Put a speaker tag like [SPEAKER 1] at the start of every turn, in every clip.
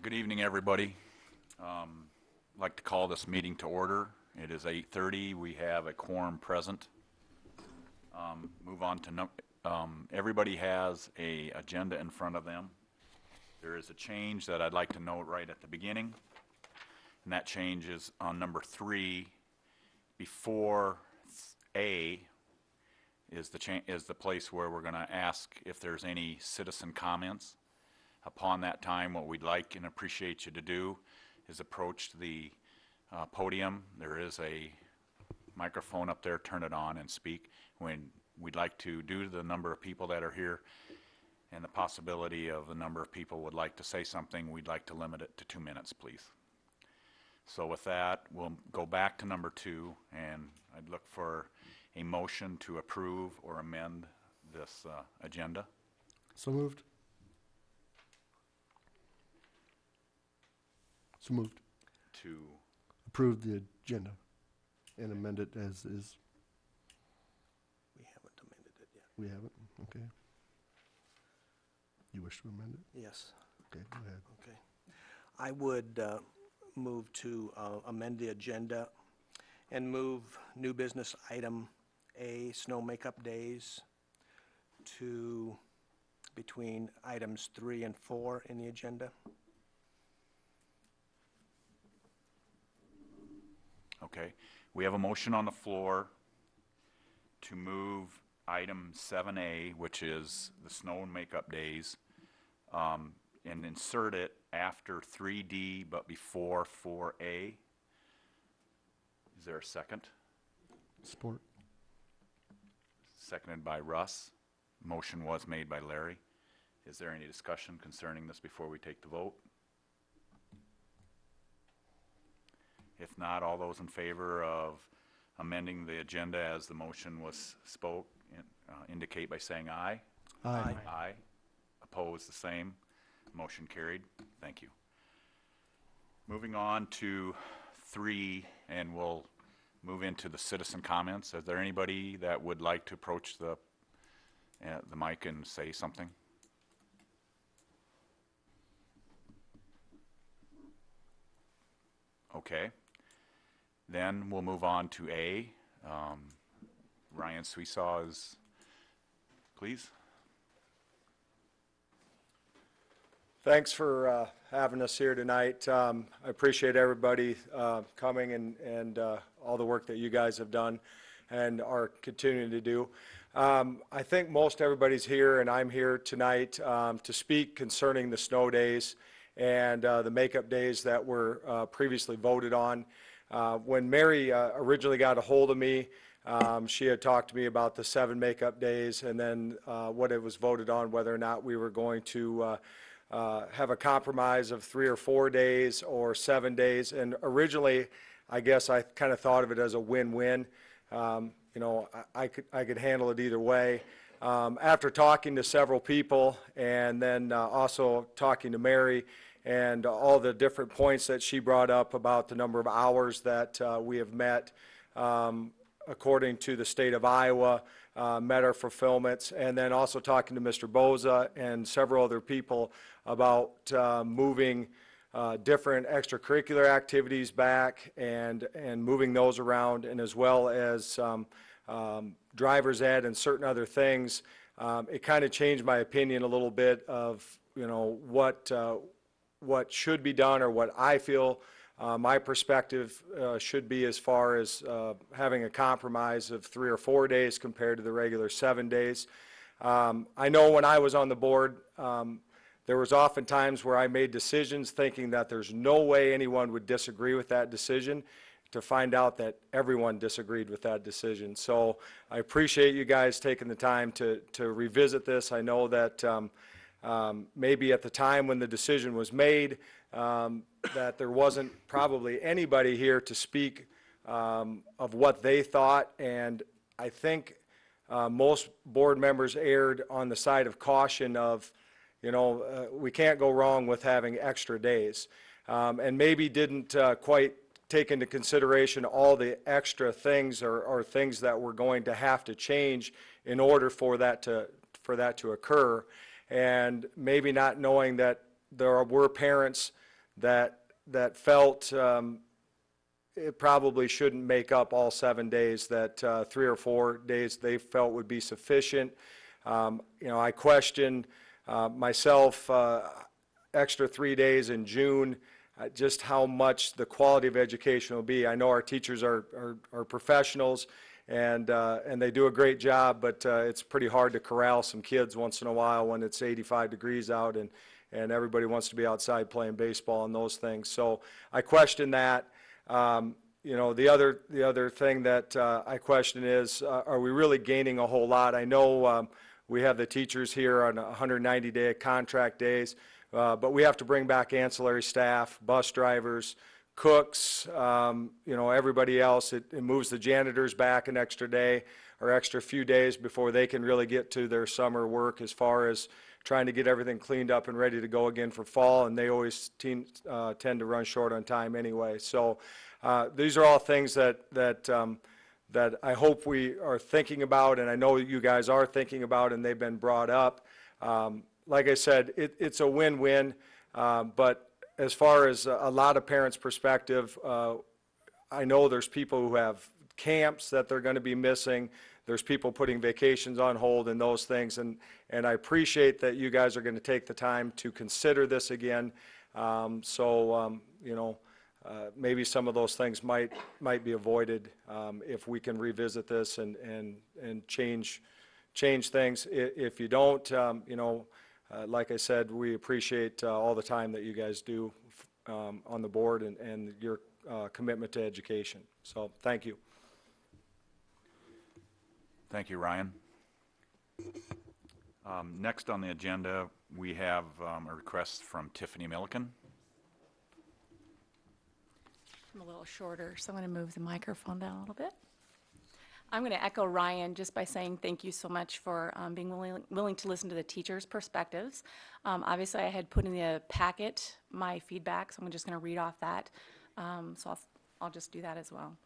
[SPEAKER 1] Good evening, everybody. I'd like to call this meeting to order. It is 8:30. We have a quorum present. Move on to everybody has a agenda in front of them. There is a change that I'd like to note right at the beginning, and that change is on number 3. Before A is the place where we're going to ask if there's any citizen comments. Upon that time, what we'd like and appreciate you to do is approach the podium. There is a microphone up there. Turn it on and speak. When we'd like to, due to the number of people that are here and the possibility of the number of people would like to say something, we'd like to limit it to 2 minutes, please. So with that, we'll go back to number 2, and I'd look for a motion to approve or amend this agenda.
[SPEAKER 2] So moved. So moved.
[SPEAKER 1] To
[SPEAKER 2] approve the agenda and amend it as is.
[SPEAKER 3] We haven't amended it yet.
[SPEAKER 2] We haven't? Okay. You wish to amend it?
[SPEAKER 3] Yes.
[SPEAKER 2] Okay, go ahead.
[SPEAKER 3] Okay. I would move to amend the agenda and move new business item A, snow makeup days, to between items 3 and 4 in the agenda.
[SPEAKER 1] Okay, we have a motion on the floor to move item 7A, which is the snow and makeup days, and insert it after 3D but before 4A. Is there a second?
[SPEAKER 2] Support.
[SPEAKER 1] Seconded by Russ. Motion was made by Larry. Is there any discussion concerning this before we take the vote? If not, all those in favor of amending the agenda as the motion was spoke indicate by saying aye.
[SPEAKER 2] Aye.
[SPEAKER 1] Aye. Opposed, the same. Motion carried. Thank you. Moving on to 3, and we'll move into the citizen comments. Is there anybody that would like to approach the mic and say something? Okay. Then we'll move on to A. Ryan Sweesaw is, please.
[SPEAKER 4] Thanks for having us here tonight. I appreciate everybody coming and all the work that you guys have done and are continuing to do. I think most everybody's here, and I'm here tonight to speak concerning the snow days and the makeup days that were previously voted on. When Mary originally got a hold of me, she had talked to me about the 7 makeup days, and then what it was voted on, whether or not we were going to have a compromise of 3 or 4 days or 7 days. And originally, I guess I kind of thought of it as a win-win. You know, I could handle it either way. After talking to several people and then also talking to Mary and all the different points that she brought up about the number of hours that we have met, according to the state of Iowa, met our fulfillments, and then also talking to Mr. Boza and several other people about moving different extracurricular activities back and moving those around, and as well as driver's ed and certain other things. It kind of changed my opinion a little bit of, you know, what should be done, or what I feel my perspective should be, as far as having a compromise of 3 or 4 days compared to the regular 7 days. I know when I was on the board, there was often times where I made decisions thinking that there's no way anyone would disagree with that decision, to find out that everyone disagreed with that decision. So I appreciate you guys taking the time to revisit this. I know that maybe at the time when the decision was made, that there wasn't probably anybody here to speak of what they thought, and I think most board members erred on the side of caution of, you know, we can't go wrong with having extra days, and maybe didn't quite take into consideration all the extra things or things that were going to have to change in order for that to occur, and maybe not knowing that there were parents that felt it probably shouldn't make up all 7 days, that 3 or 4 days they felt would be sufficient. I questioned myself, extra 3 days in June, just how much the quality of education will be. I know our teachers are professionals, and they do a great job, but it's pretty hard to corral some kids once in a while when it's 85 degrees out and everybody wants to be outside playing baseball and those things. So I question that. The other thing that I question is, are we really gaining a whole lot? I know we have the teachers here on 190-day contract days, but we have to bring back ancillary staff, bus drivers, cooks, everybody else. It moves the janitors back an extra day or extra few days before they can really get to their summer work as far as trying to get everything cleaned up and ready to go again for fall, and they always tend to run short on time anyway. So these are all things that I hope we are thinking about, and I know you guys are thinking about, and they've been brought up. Like I said, it's a win-win, but as far as a lot of parents' perspective, I know there's people who have camps that they're going to be missing. There's people putting vacations on hold and those things, and I appreciate that you guys are going to take the time to consider this again. Maybe some of those things might be avoided if we can revisit this and change things. If you don't, like I said, we appreciate all the time that you guys do on the board and your commitment to education. So thank you.
[SPEAKER 1] Thank you, Ryan. Next on the agenda, we have a request from Tiffany Milliken.
[SPEAKER 5] I'm a little shorter, so I'm going to move the microphone down a little bit. I'm going to echo Ryan just by saying thank you so much for being willing to listen to the teachers' perspectives. Obviously, I had put in the packet my feedback, so I'm just going to read off that. So I'll just do that as well.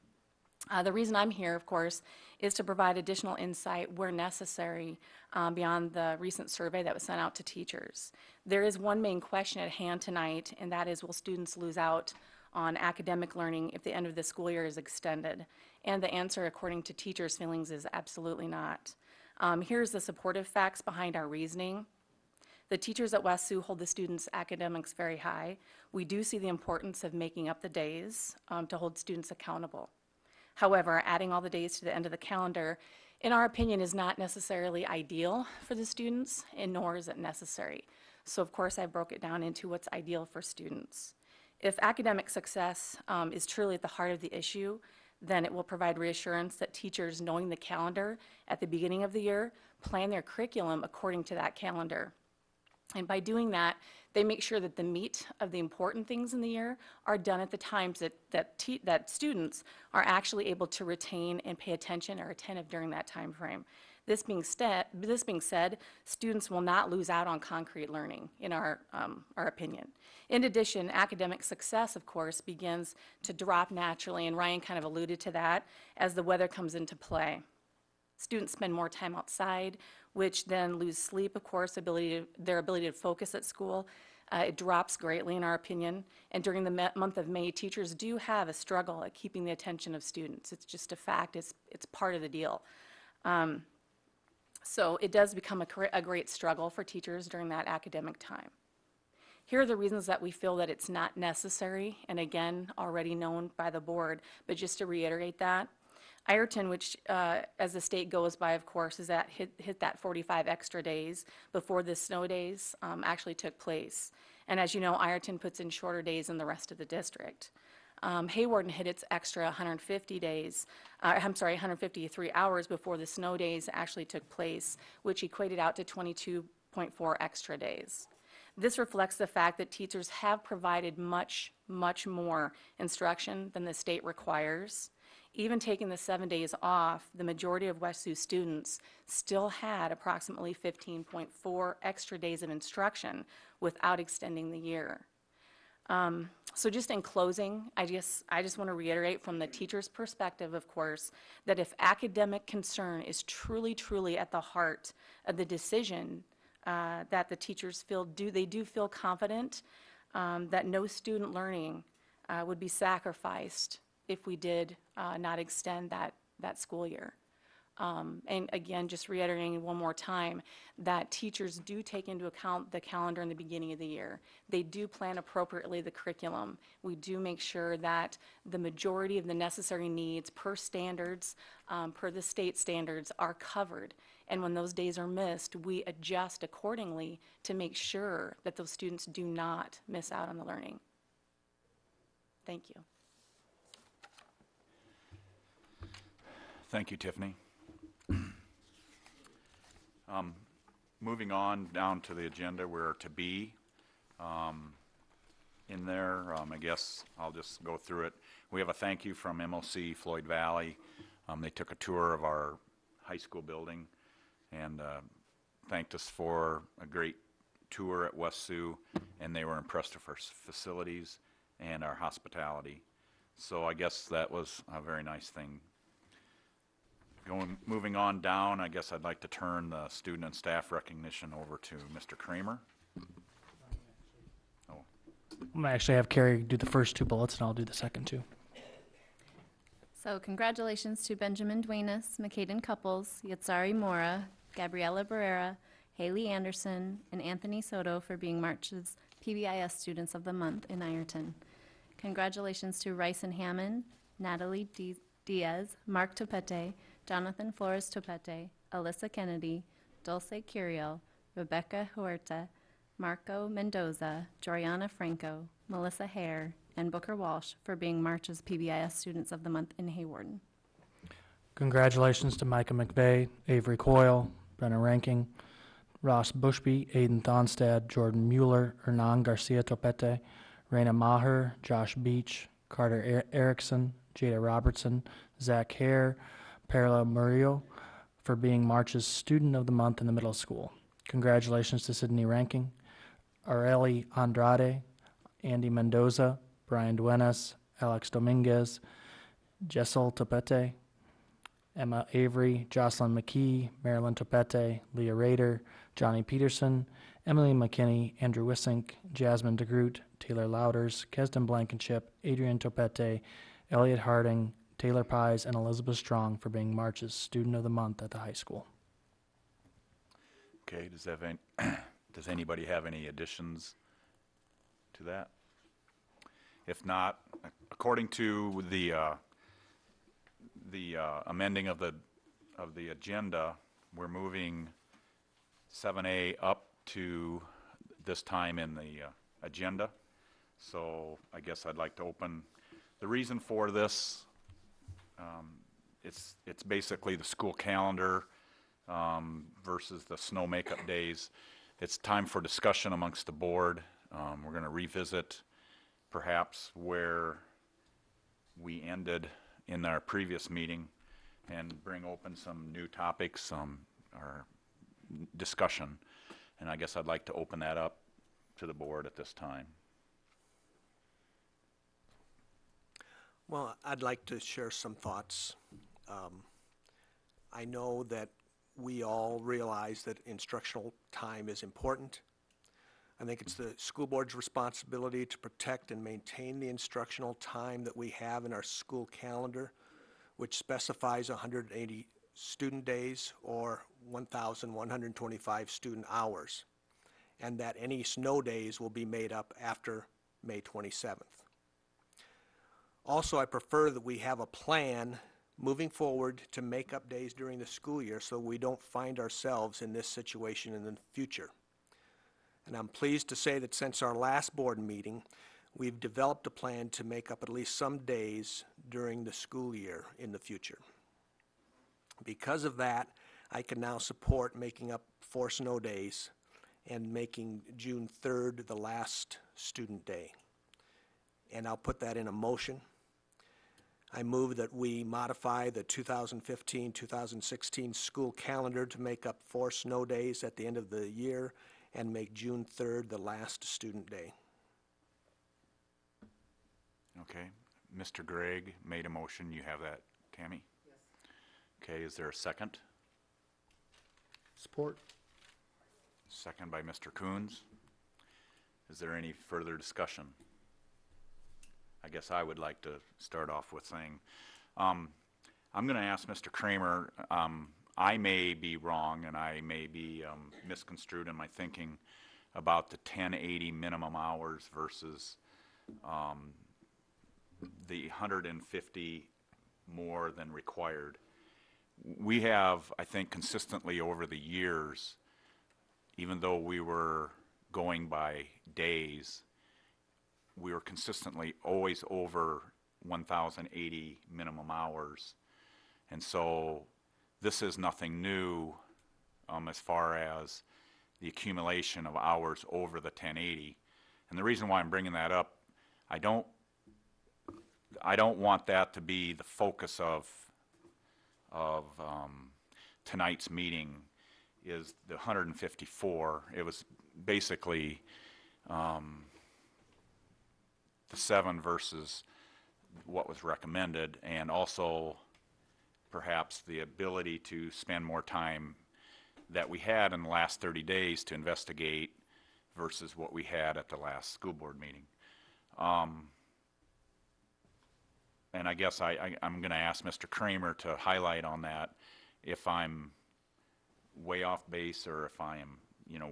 [SPEAKER 5] The reason I'm here, of course, is to provide additional insight where necessary beyond the recent survey that was sent out to teachers. There is one main question at hand tonight, and that is, will students lose out on academic learning if the end of the school year is extended? And the answer, according to teachers' feelings, is absolutely not. Here's the supportive facts behind our reasoning. The teachers at West Sioux hold the students' academics very high. We do see the importance of making up the days to hold students accountable. However, adding all the days to the end of the calendar, in our opinion, is not necessarily ideal for the students, and nor is it necessary. So of course, I broke it down into what's ideal for students. If academic success is truly at the heart of the issue, then it will provide reassurance that teachers, knowing the calendar at the beginning of the year, plan their curriculum according to that calendar. And by doing that, they make sure that the meat of the important things in the year are done at the times that students are actually able to retain and pay attention or attentive during that time frame. This being said, students will not lose out on concrete learning, in our opinion. In addition, academic success, of course, begins to drop naturally, and Ryan kind of alluded to that, as the weather comes into play. Students spend more time outside, which then lose sleep, of course, their ability to focus at school. It drops greatly, in our opinion. And during the month of May, teachers do have a struggle at keeping the attention of students. It's just a fact. It's part of the deal. So it does become a great struggle for teachers during that academic time. Here are the reasons that we feel that it's not necessary, and again, already known by the board, but just to reiterate that. Ireton, which as the state goes by, of course, is that hit that 45 extra days before the snow days actually took place. And as you know, Ireton puts in shorter days than the rest of the district. Hawarden hit its extra 153 hours before the snow days actually took place, which equated out to 22.4 extra days. This reflects the fact that teachers have provided much, much more instruction than the state requires. Even taking the 7 days off, the majority of West Sioux students still had approximately 15.4 extra days of instruction without extending the year. So just in closing, I just want to reiterate from the teacher's perspective, of course, that if academic concern is truly, truly at the heart of the decision that the teachers feel, they do feel confident that no student learning would be sacrificed if we did not extend that school year. And again, just reiterating one more time, that teachers do take into account the calendar in the beginning of the year. They do plan appropriately the curriculum. We do make sure that the majority of the necessary needs per standards, per the state standards, are covered. And when those days are missed, we adjust accordingly to make sure that those students do not miss out on the learning. Thank you.
[SPEAKER 1] Thank you, Tiffany. Moving on down to the agenda, we're to B. In there, I guess I'll just go through it. We have a thank you from MOC Floyd Valley. They took a tour of our high school building and thanked us for a great tour at West Sioux, and they were impressed with our facilities and our hospitality. So I guess that was a very nice thing. Moving on down, I guess I'd like to turn the student and staff recognition over to Mr. Kramer. Oh,
[SPEAKER 6] I'm gonna actually have Carrie do the first two bullets, and I'll do the second two.
[SPEAKER 7] So congratulations to Benjamin Duenas, McCaden Couples, Yatsari Mora, Gabriela Barrera, Haley Anderson, and Anthony Soto for being March's PBIS Students of the Month in Ironton. Congratulations to Rice and Hammond, Natalie Diaz, Mark Topete, Jonathan Flores Topete, Alyssa Kennedy, Dulce Curiel, Rebecca Huerta, Marco Mendoza, Joriana Franco, Melissa Hare, and Booker Walsh for being March's PBIS Students of the Month in Haywarden.
[SPEAKER 6] Congratulations to Micah McVeigh, Avery Coyle, Brenna Ranking, Ross Bushby, Aiden Thonstad, Jordan Mueller, Hernan Garcia Topete, Raina Maher, Josh Beach, Carter Erickson, Jada Robertson, Zach Hare, Perla Murillo for being March's Student of the Month in the middle school. Congratulations to Sydney Ranking, Areli Andrade, Andy Mendoza, Brian Duenas, Alex Dominguez, Jessel Topete, Emma Avery, Jocelyn McKee, Marilyn Topete, Leah Rader, Johnny Peterson, Emily McKinney, Andrew Wissink, Jasmine DeGroot, Taylor Louders, Kesden Blankenship, Adrian Topete, Elliot Harding, Taylor Pies, and Elizabeth Strong for being March's Student of the Month at the high school.
[SPEAKER 1] okay, does anybody have any additions to that? If not, according to the amending of the agenda, we're moving 7A up to this time in the agenda. So I guess I'd like to open. The reason for this, it's basically the school calendar versus the snow makeup days. It's time for discussion amongst the board. We're going to revisit perhaps where we ended in our previous meeting and bring open some new topics or discussion. And I guess I'd like to open that up to the board at this time.
[SPEAKER 3] Well, I'd like to share some thoughts. I know that we all realize that instructional time is important. I think it's the school board's responsibility to protect and maintain the instructional time that we have in our school calendar, which specifies 180 student days or 1,125 student hours, and that any snow days will be made up after May 27th. Also, I prefer that we have a plan moving forward to make up days during the school year so we don't find ourselves in this situation in the future. And I'm pleased to say that since our last board meeting, we've developed a plan to make up at least some days during the school year in the future. Because of that, I can now support making up 4 snow days and making June 3rd the last student day. And I'll put that in a motion. I move that we modify the 2015-2016 school calendar to make up 4 snow days at the end of the year and make June 3rd the last student day.
[SPEAKER 1] Okay, Mr. Gregg made a motion. You have that, Tammy? Yes. Okay, is there a second?
[SPEAKER 2] Support.
[SPEAKER 1] Second by Mr. Coons. Is there any further discussion? I guess I would like to start off with saying, I'm going to ask Mr. Kramer, I may be wrong and I may be misconstrued in my thinking about the 1080 minimum hours versus the 150 more than required. We have, I think, consistently over the years, even though we were going by days, we were consistently always over 1,080 minimum hours. And so this is nothing new as far as the accumulation of hours over the 1080. And the reason why I'm bringing that up, I don't want that to be the focus of tonight's meeting, is the 154. It was basically the 7 versus what was recommended, and also perhaps the ability to spend more time that we had in the last 30 days to investigate versus what we had at the last school board meeting. And I guess I'm going to ask Mr. Kramer to highlight on that if I'm way off base or if I am,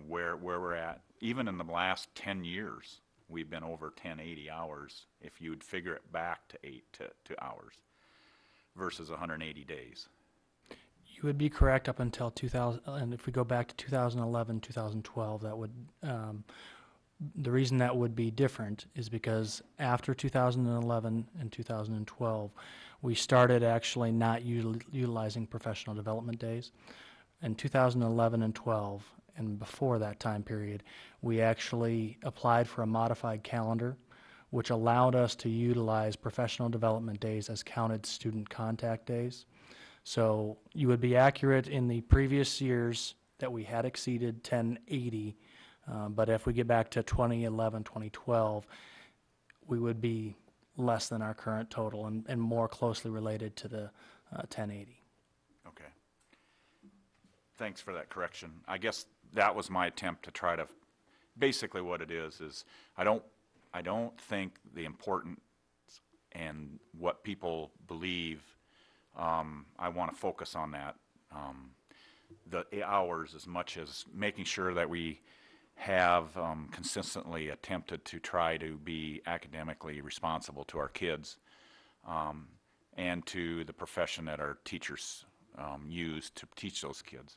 [SPEAKER 1] where we're at. Even in the last 10 years, we've been over 1080 hours if you'd figure it back to 8 to hours versus 180 days.
[SPEAKER 6] You would be correct up until 2000, and if we go back to 2011, 2012, that would, the reason that would be different is because after 2011 and 2012, we started actually not utilizing professional development days. In 2011 and 12, and before that time period, we actually applied for a modified calendar, which allowed us to utilize professional development days as counted student contact days. So you would be accurate in the previous years that we had exceeded 1080, but if we get back to 2011, 2012, we would be less than our current total and more closely related to the 1080.
[SPEAKER 1] Okay. Thanks for that correction. I guess that was my attempt to try to, basically what it is I don't think the importance and what people believe, I want to focus on that, the hours as much as making sure that we have consistently attempted to try to be academically responsible to our kids and to the profession that our teachers use to teach those kids.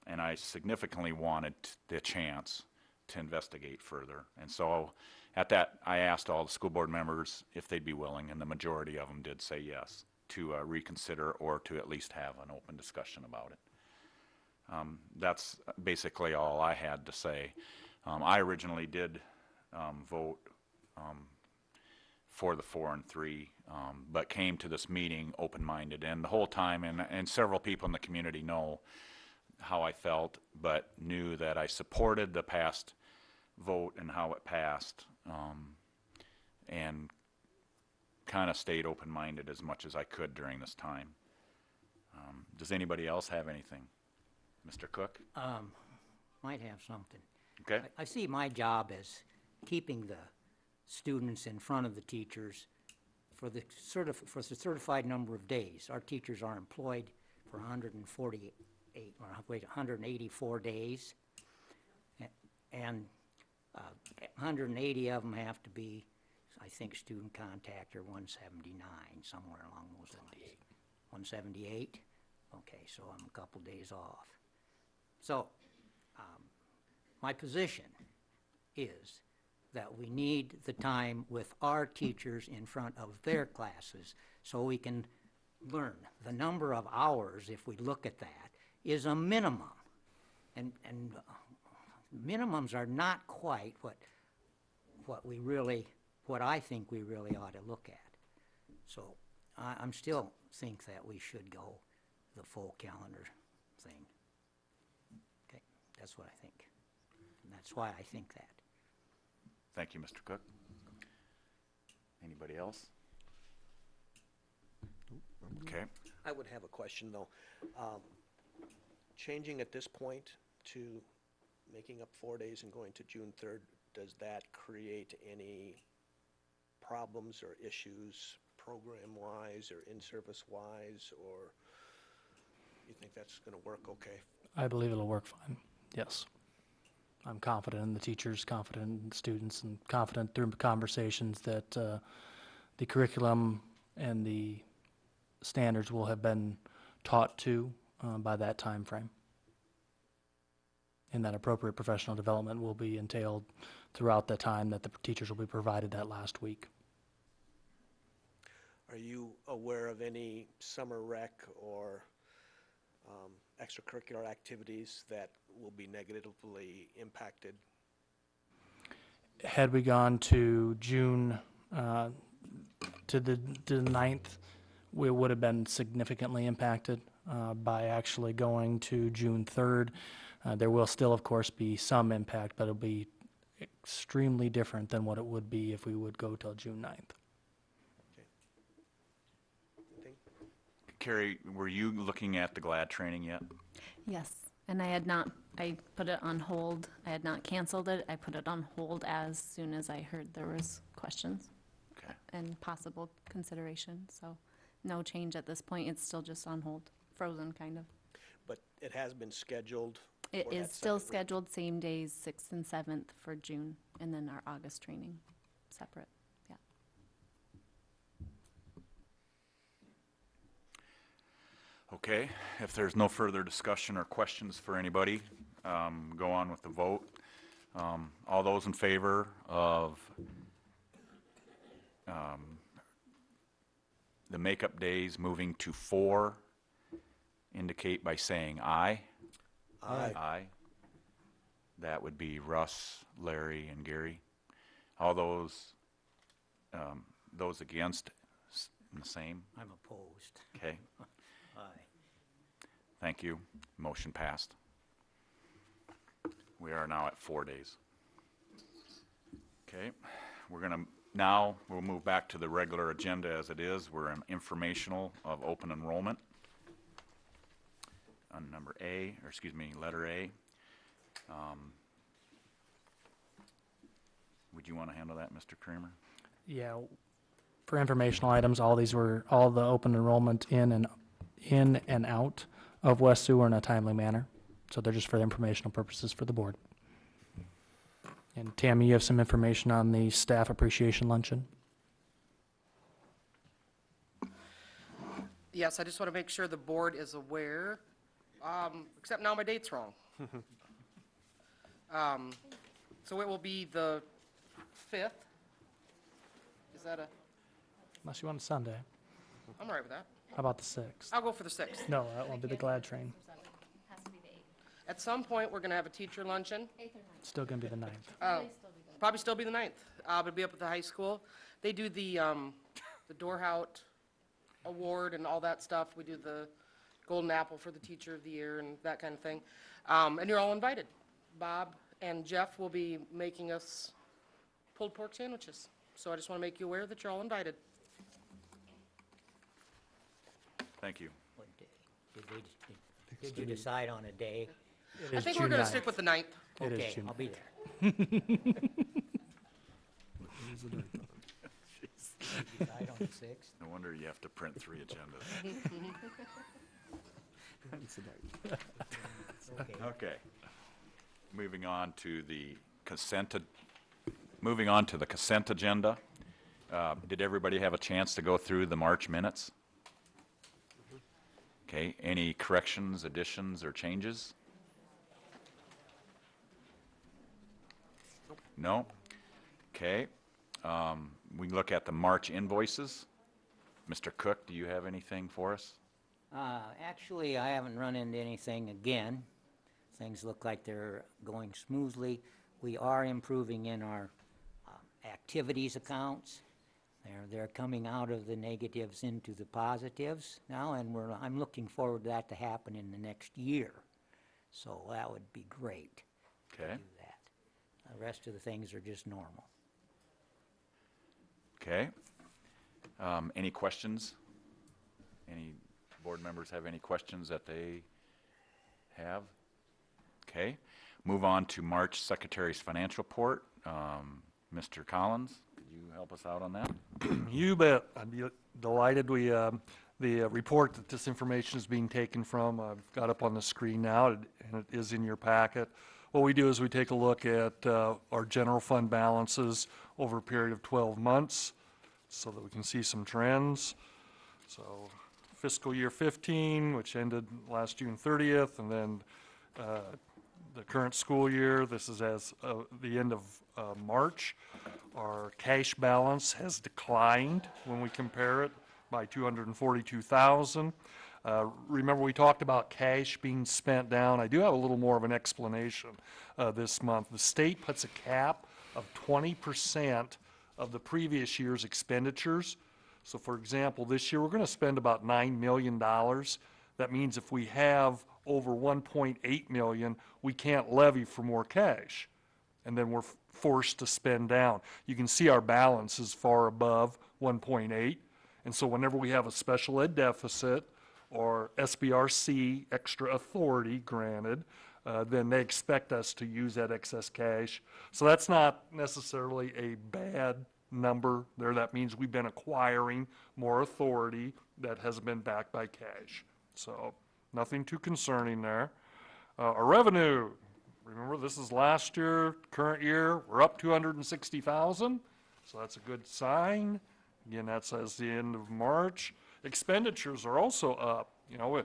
[SPEAKER 1] And I significantly wanted the chance to investigate further. And so at that, I asked all the school board members if they'd be willing, and the majority of them did say yes, to reconsider or to at least have an open discussion about it. That's basically all I had to say. I originally did vote for the 4 and 3, but came to this meeting open-minded, and the whole time, and several people in the community know how I felt, but knew that I supported the past vote and how it passed, and kind of stayed open-minded as much as I could during this time. Does anybody else have anything? Mr. Cook?
[SPEAKER 8] Might have something.
[SPEAKER 1] Okay.
[SPEAKER 8] I see my job as keeping the students in front of the teachers for the certified number of days. Our teachers are employed for 184 days, and 180 of them have to be, I think, student contact, or 179, somewhere along those lines. 178? Okay, so I'm a couple days off. So, my position is that we need the time with our teachers in front of their classes so we can learn. The number of hours, if we look at that, is a minimum. And minimums are not quite what I think we really ought to look at. So I'm still think that we should go the full calendar thing. Okay, that's what I think. And that's why I think that.
[SPEAKER 1] Thank you, Mr. Cook. Anybody else? Okay.
[SPEAKER 3] I would have a question, though. Changing at this point to making up 4 days and going to June 3rd, does that create any problems or issues program-wise or in-service-wise, or you think that's going to work okay?
[SPEAKER 6] I believe it'll work fine, yes. I'm confident in the teachers, confident in the students, and confident through conversations that the curriculum and the standards will have been taught to by that time frame. And that appropriate professional development will be entailed throughout the time that the teachers will be provided that last week.
[SPEAKER 3] Are you aware of any summer rec or extracurricular activities that will be negatively impacted?
[SPEAKER 6] Had we gone to June, to the 9th, we would have been significantly impacted by actually going to June 3rd. There will still, of course, be some impact, but it'll be extremely different than what it would be if we would go till June 9th.
[SPEAKER 3] Anything?
[SPEAKER 1] Carrie, were you looking at the GLAD training yet?
[SPEAKER 7] Yes, and I put it on hold. I had not canceled it. I put it on hold as soon as I heard there was questions
[SPEAKER 1] Okay.
[SPEAKER 7] and possible consideration. So no change at this point. It's still just on hold, frozen kind of.
[SPEAKER 3] But it has been scheduled?
[SPEAKER 7] It
[SPEAKER 3] for
[SPEAKER 7] is
[SPEAKER 3] that
[SPEAKER 7] still
[SPEAKER 3] second week?
[SPEAKER 7] scheduled same days, 6th and 7th for June, and then our August training separate. Yeah.
[SPEAKER 1] Okay, if there's no further discussion or questions for anybody, go on with the vote. All those in favor of the makeup days moving to 4 indicate by saying aye.
[SPEAKER 3] Aye.
[SPEAKER 1] Aye. That would be Russ, Larry, and Gary. All those against, the same?
[SPEAKER 8] I'm opposed.
[SPEAKER 1] Okay,
[SPEAKER 8] Aye.
[SPEAKER 1] thank you. Motion passed. We are now at 4 days. Okay, we'll move back to the regular agenda as it is. We're in informational of open enrollment. On letter A. Would you want to handle that, Mr. Kramer?
[SPEAKER 6] Yeah, for informational items, all the open enrollment in and out of West Sioux are in a timely manner. So they're just for informational purposes for the board. And Tammy, you have some information on the staff appreciation luncheon?
[SPEAKER 9] Yes, I just want to make sure the board is aware, except now my date's wrong. So it will be the 5th. Is that
[SPEAKER 6] Unless you want a Sunday.
[SPEAKER 9] I'm all right with that.
[SPEAKER 6] How about the 6th?
[SPEAKER 9] I'll go for the 6th.
[SPEAKER 6] No, that won't be the GLAD train.
[SPEAKER 7] Has to be the 8th.
[SPEAKER 9] At some point, we're going to have a teacher luncheon.
[SPEAKER 7] 8th or 9th.
[SPEAKER 6] Still gonna be the 9th.
[SPEAKER 9] Probably still be the 9th. It'll be up at the high school. They do the Dorhout Award and all that stuff. We do the Golden Apple for the Teacher of the Year and that kind of thing. And you're all invited. Bob and Jeff will be making us pulled pork sandwiches. So I just want to make you aware that you're all invited.
[SPEAKER 1] Thank you.
[SPEAKER 8] What day? Did you decide on a day?
[SPEAKER 6] It
[SPEAKER 9] I
[SPEAKER 6] is
[SPEAKER 9] think we're
[SPEAKER 6] June
[SPEAKER 9] going to
[SPEAKER 6] 9th.
[SPEAKER 9] stick with the 9th.
[SPEAKER 6] It is
[SPEAKER 8] Okay,
[SPEAKER 6] June
[SPEAKER 8] I'll be
[SPEAKER 6] 9th.
[SPEAKER 8] there. Decide on the 6th?
[SPEAKER 1] No wonder you have to print 3 agendas.
[SPEAKER 8] Okay.
[SPEAKER 1] Okay. Moving on to the consent agenda. Did everybody have a chance to go through the March minutes? Okay, any corrections, additions, or changes? No? Okay. We can look at the March invoices. Mr. Cook, do you have anything for us?
[SPEAKER 8] Actually, I haven't run into anything again. Things look like they're going smoothly. We are improving in our activities accounts. They're coming out of the negatives into the positives now, and I'm looking forward to that to happen in the next year. So that would be great to
[SPEAKER 1] Okay,
[SPEAKER 8] do that. The rest of the things are just normal.
[SPEAKER 1] okay. Any questions? Any board members have any questions that they have? Okay, Move on to March Secretary's Financial Report. Mr. Collins, could you help us out on that?
[SPEAKER 10] You bet. I'd be delighted. The report that this information is being taken from, I've got up on the screen now, and it is in your packet. What we do is we take a look at our general fund balances over a period of 12 months so that we can see some trends. So fiscal year 15, which ended last June 30th, and then the current school year, this is as the end of March. Our cash balance has declined when we compare it by $242,000. Remember, we talked about cash being spent down. I do have a little more of an explanation this month. The state puts a cap of 20% of the previous year's expenditures. So for example, this year we're going to spend about $9 million. That means if we have over 1.8 million, we can't levy for more cash. And then we're forced to spend down. You can see our balance is far above 1.8. And so whenever we have a special ed deficit or SBRC extra authority granted, then they expect us to use that excess cash. So that's not necessarily a bad number there. That means we've been acquiring more authority that has been backed by cash. So nothing too concerning there. Our revenue, remember this is last year, current year, we're up 260,000. So that's a good sign. Again, that's as the end of March. Expenditures are also up. You know,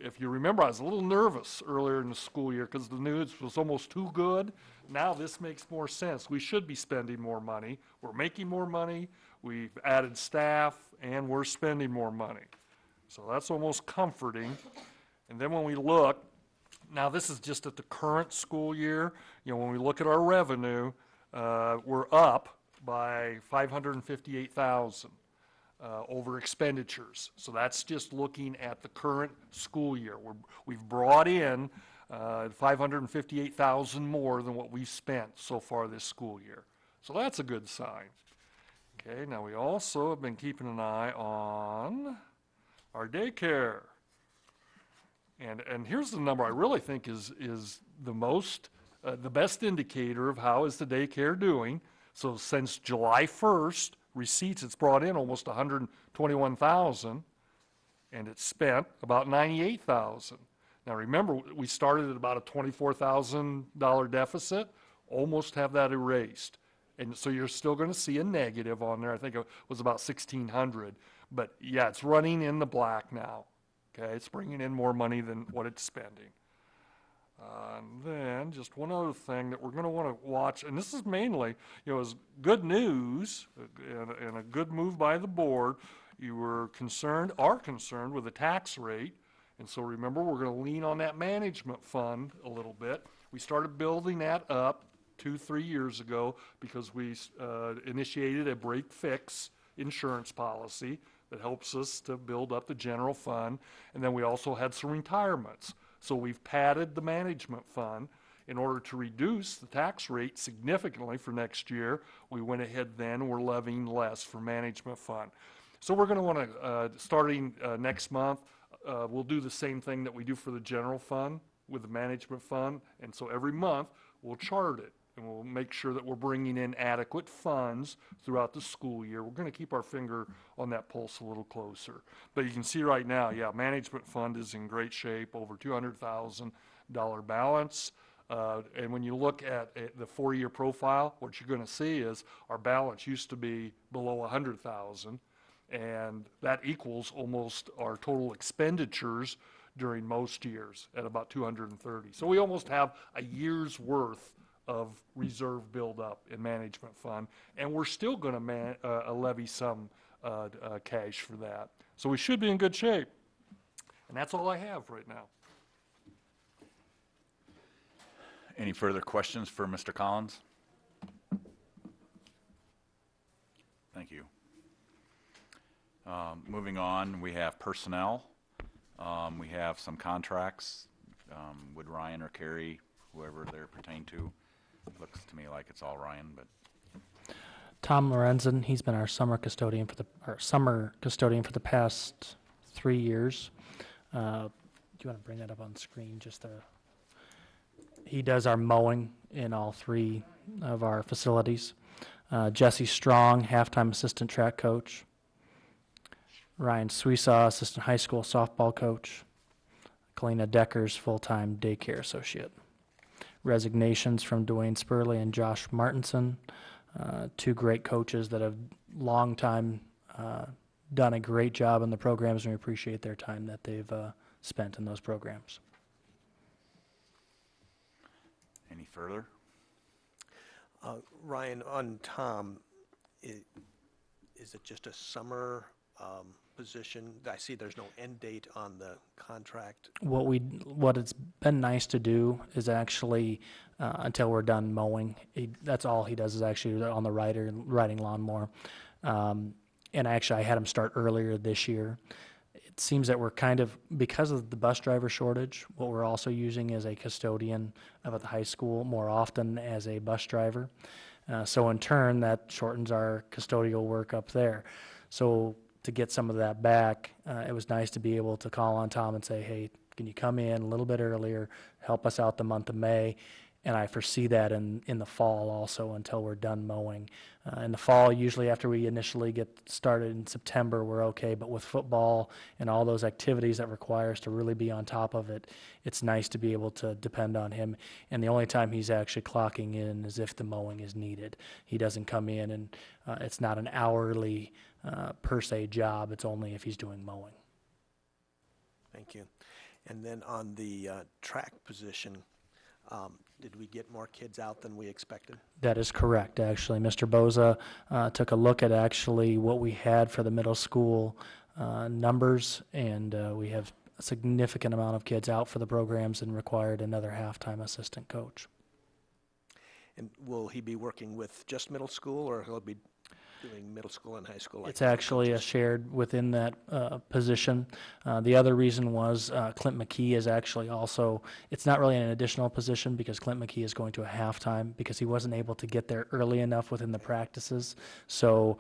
[SPEAKER 10] if you remember, I was a little nervous earlier in the school year because the news was almost too good. Now this makes more sense. We should be spending more money. We're making more money. We've added staff, and we're spending more money. So that's almost comforting. And then when we look, now this is just at the current school year. You know, when we look at our revenue, we're up by 558,000 over expenditures. So that's just looking at the current school year. We've brought in 558,000 more than what we've spent so far this school year. So that's a good sign. Okay, now we also have been keeping an eye on our daycare. And here's the number I really think is the most, the best indicator of how is the daycare doing. So since July 1st, receipts, it's brought in almost 121,000, and it's spent about 98,000. Now remember, we started at about a $24,000 deficit, almost have that erased. And so you're still going to see a negative on there. I think it was about 1,600. But yeah, it's running in the black now. Okay, it's bringing in more money than what it's spending. And then just one other thing that we're going to want to watch, and this is mainly, you know, is good news and a good move by the board. You are concerned with the tax rate. And so remember, we're going to lean on that management fund a little bit. We started building that up 2-3 years ago because we initiated a break-fix insurance policy that helps us to build up the general fund. And then we also had some retirements. So we've padded the management fund in order to reduce the tax rate significantly for next year. We went ahead then and we're levying less for management fund. So we're going to want to, starting next month, we'll do the same thing that we do for the general fund with the management fund. And so every month we'll chart it and we'll make sure that we're bringing in adequate funds throughout the school year. We're going to keep our finger on that pulse a little closer. But you can see right now, yeah, management fund is in great shape, over $200,000 balance. And when you look at the 4-year profile, what you're going to see is our balance used to be below 100,000, and that equals almost our total expenditures during most years at about 230. So we almost have a year's worth of reserve buildup in management fund, and we're still going to levy some cash for that. So we should be in good shape. And that's all I have right now.
[SPEAKER 1] Any further questions for Mr. Collins? Thank you. Moving on, we have personnel. We have some contracts. Would Ryan or Carrie, whoever they're pertain to, looks to me like it's all Ryan, but
[SPEAKER 6] Tom Lorenzen, he's been our summer custodian for the past 3 years. Do you want to bring that up on screen? He does our mowing in all 3 of our facilities. Jesse Strong, halftime assistant track coach. Ryan Suisaw, assistant high school softball coach. Kalina Deckers, full-time daycare associate. Resignations from Dwayne Spurley and Josh Martinson, 2 great coaches that have long time done a great job in the programs, and we appreciate their time that they've spent in those programs.
[SPEAKER 1] Any further?
[SPEAKER 3] Ryan, on Tom, is it just a summer position? I see there's no end date on the contract.
[SPEAKER 6] What it's been nice to do is actually, until we're done mowing, that's all he does is actually on the riding lawnmower. And actually, I had him start earlier this year. It seems that we're kind of, because of the bus driver shortage, what we're also using is a custodian up at the high school more often as a bus driver. So in turn, that shortens our custodial work up there. So to get some of that back, it was nice to be able to call on Tom and say, hey, can you come in a little bit earlier, help us out the month of May? And I foresee that in the fall also until we're done mowing. In the fall, usually after we initially get started in September, we're okay. But with football and all those activities that require us to really be on top of it, it's nice to be able to depend on him. And the only time he's actually clocking in is if the mowing is needed. He doesn't come in and it's not an hourly per se job. It's only if he's doing mowing.
[SPEAKER 3] Thank you. And then on the track position, did we get more kids out than we expected?
[SPEAKER 6] That is correct, actually. Mr. Boza took a look at actually what we had for the middle school numbers, and we have a significant amount of kids out for the programs and required another half-time assistant coach.
[SPEAKER 3] And will he be working with just middle school, or he'll be doing middle school and high school?
[SPEAKER 6] It's actually shared within that position. The other reason was Clint McKee is actually also, it's not really an additional position because Clint McKee is going to a halftime because he wasn't able to get there early enough within the practices. So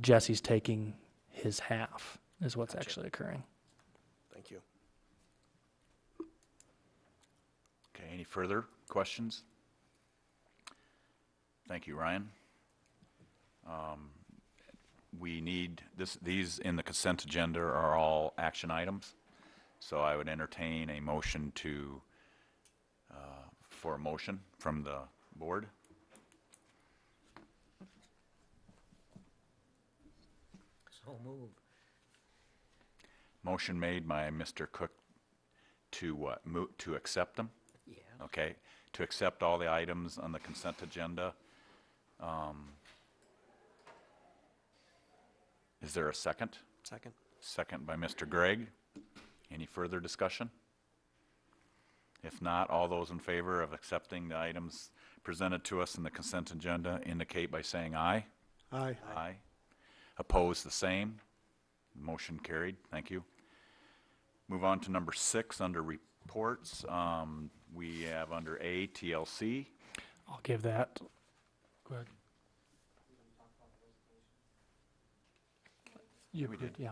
[SPEAKER 6] Jesse's taking his half is what's actually occurring.
[SPEAKER 3] Thank you.
[SPEAKER 1] Okay, any further questions? Thank you, Ryan. We need these in the consent agenda are all action items. So I would entertain a motion for a motion from the board.
[SPEAKER 8] So move.
[SPEAKER 1] Motion made by Mr. Cook to what? To accept them?
[SPEAKER 8] Yeah.
[SPEAKER 1] Okay, to accept all the items on the consent agenda. Is there a second?
[SPEAKER 3] Second.
[SPEAKER 1] Second by Mr. Gregg. Any further discussion? If not, all those in favor of accepting the items presented to us in the consent agenda indicate by saying aye.
[SPEAKER 2] Aye.
[SPEAKER 1] Aye. Opposed, the same. Motion carried. Thank you. Move on to number 6 under reports. We have under A, TLC.
[SPEAKER 6] I'll give that. Go ahead. You
[SPEAKER 1] We
[SPEAKER 6] could,
[SPEAKER 1] did.
[SPEAKER 6] yeah.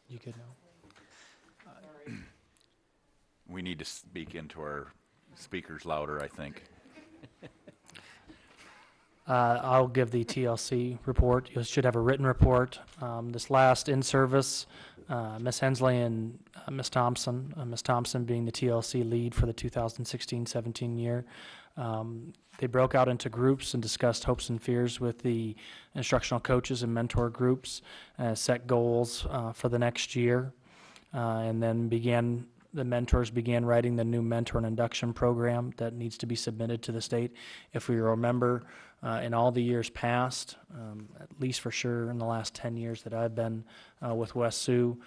[SPEAKER 6] You could know.
[SPEAKER 1] We need to speak into our speakers louder, I think.
[SPEAKER 6] I'll give the TLC report. You should have a written report. This last in-service, Ms. Hensley and Ms. Thompson being the TLC lead for the 2016-17 year. They broke out into groups and discussed hopes and fears with the instructional coaches and mentor groups, set goals for the next year, and then the mentors began writing the new mentor and induction program that needs to be submitted to the state. If we remember, in all the years past, at least for sure in the last 10 years that I've been with West Sioux,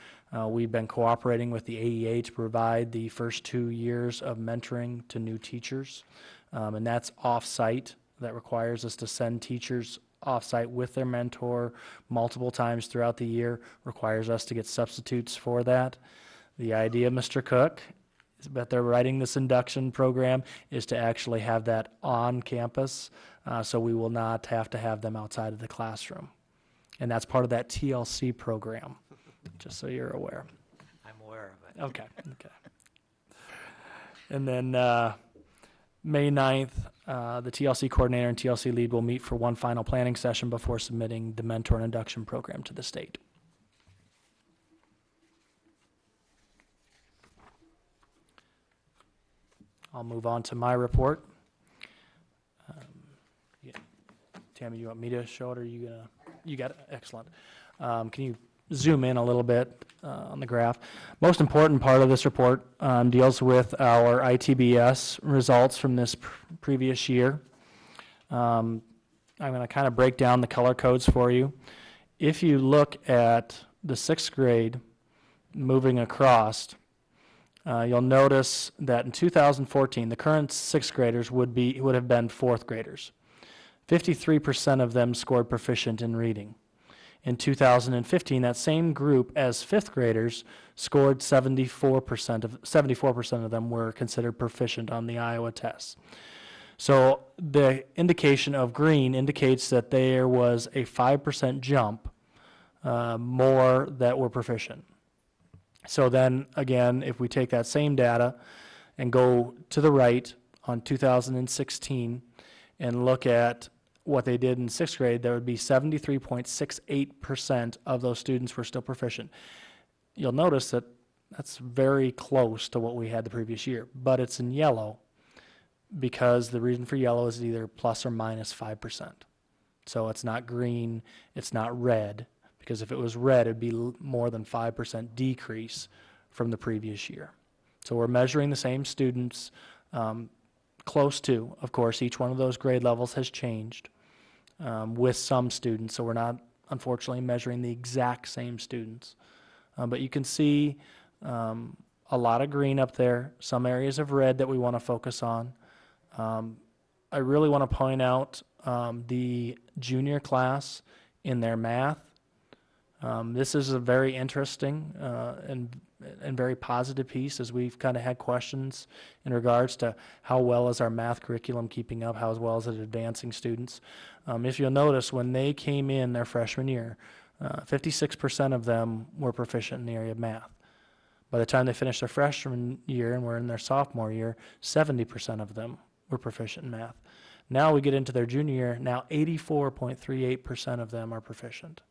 [SPEAKER 6] we've been cooperating with the AEA to provide the first 2 years of mentoring to new teachers. And that's off-site. That requires us to send teachers off-site with their mentor multiple times throughout the year, requires us to get substitutes for that. The idea, Mr. Cook, is that they're writing this induction program is to actually have that on campus, so we will not have to have them outside of the classroom. And that's part of that TLC program, just so you're aware.
[SPEAKER 8] I'm aware of it.
[SPEAKER 6] Okay. And then May 9th, the TLC coordinator and TLC lead will meet for one final planning session before submitting the mentor and induction program to the state. I'll move on to my report. Yeah. Tammy, you want me to show it, or you gonna? You got it? Excellent. Can you zoom in a little bit on the graph? Most important part of this report deals with our ITBS results from this previous year. I'm going to kind of break down the color codes for you. If you look at the 6th grade moving across, you'll notice that in 2014, the current 6th graders would have been 4th graders. 53% of them scored proficient in reading. In 2015, that same group as 5th graders scored 74% of them were considered proficient on the Iowa tests. So the indication of green indicates that there was a 5% jump more that were proficient. So then again, if we take that same data and go to the right on 2016 and look at what they did in 6th grade, there would be 73.68% of those students were still proficient. You'll notice that that's very close to what we had the previous year, but it's in yellow because the reason for yellow is either plus or minus 5%. So it's not green, it's not red, because if it was red, it'd be more than 5% decrease from the previous year. So we're measuring the same students close to. Of course, each one of those grade levels has changed with some students, so we're not, unfortunately, measuring the exact same students. But you can see a lot of green up there, some areas of red that we want to focus on. I really want to point out the junior class in their math. This is a very interesting and very positive piece, as we've kind of had questions in regards to how well is our math curriculum keeping up, how well is it advancing students. If you'll notice, when they came in their freshman year, 56% of them were proficient in the area of math. By the time they finished their freshman year and were in their sophomore year, 70% of them were proficient in math. Now we get into their junior year, now 84.38% of them are proficient.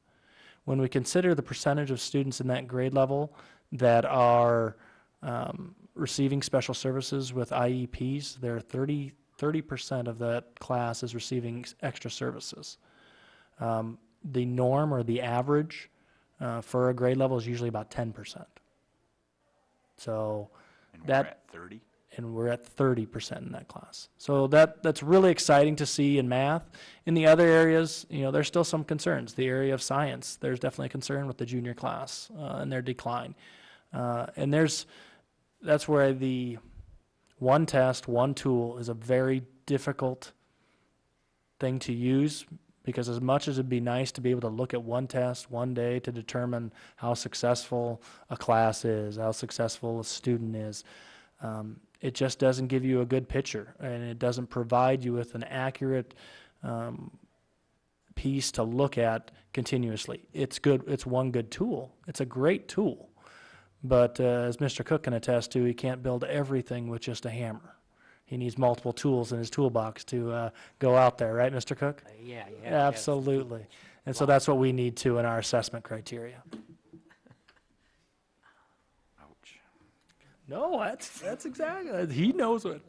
[SPEAKER 6] When we consider the percentage of students in that grade level that are receiving special services with IEPs, there are 30% of that class is receiving extra services. The norm or the average for a grade level is usually about 10%. So
[SPEAKER 1] And we're at 30?
[SPEAKER 6] and we're at 30% in that class. So that's really exciting to see in math. In the other areas, there's still some concerns. The area of science, there's definitely a concern with the junior class and their decline. And that's where the one test, one tool is a very difficult thing to use, because as much as it'd be nice to be able to look at one test one day to determine how successful a class is, how successful a student is, it just doesn't give you a good picture, and it doesn't provide you with an accurate piece to look at continuously. It's good. It's one good tool. It's a great tool. But as Mr. Cook can attest to, he can't build everything with just a hammer. He needs multiple tools in his toolbox to go out there, right, Mr. Cook?
[SPEAKER 8] Yeah.
[SPEAKER 6] Absolutely. And so that's what we need to in our assessment criteria.
[SPEAKER 1] Ouch.
[SPEAKER 6] No, that's exactly, he knows it.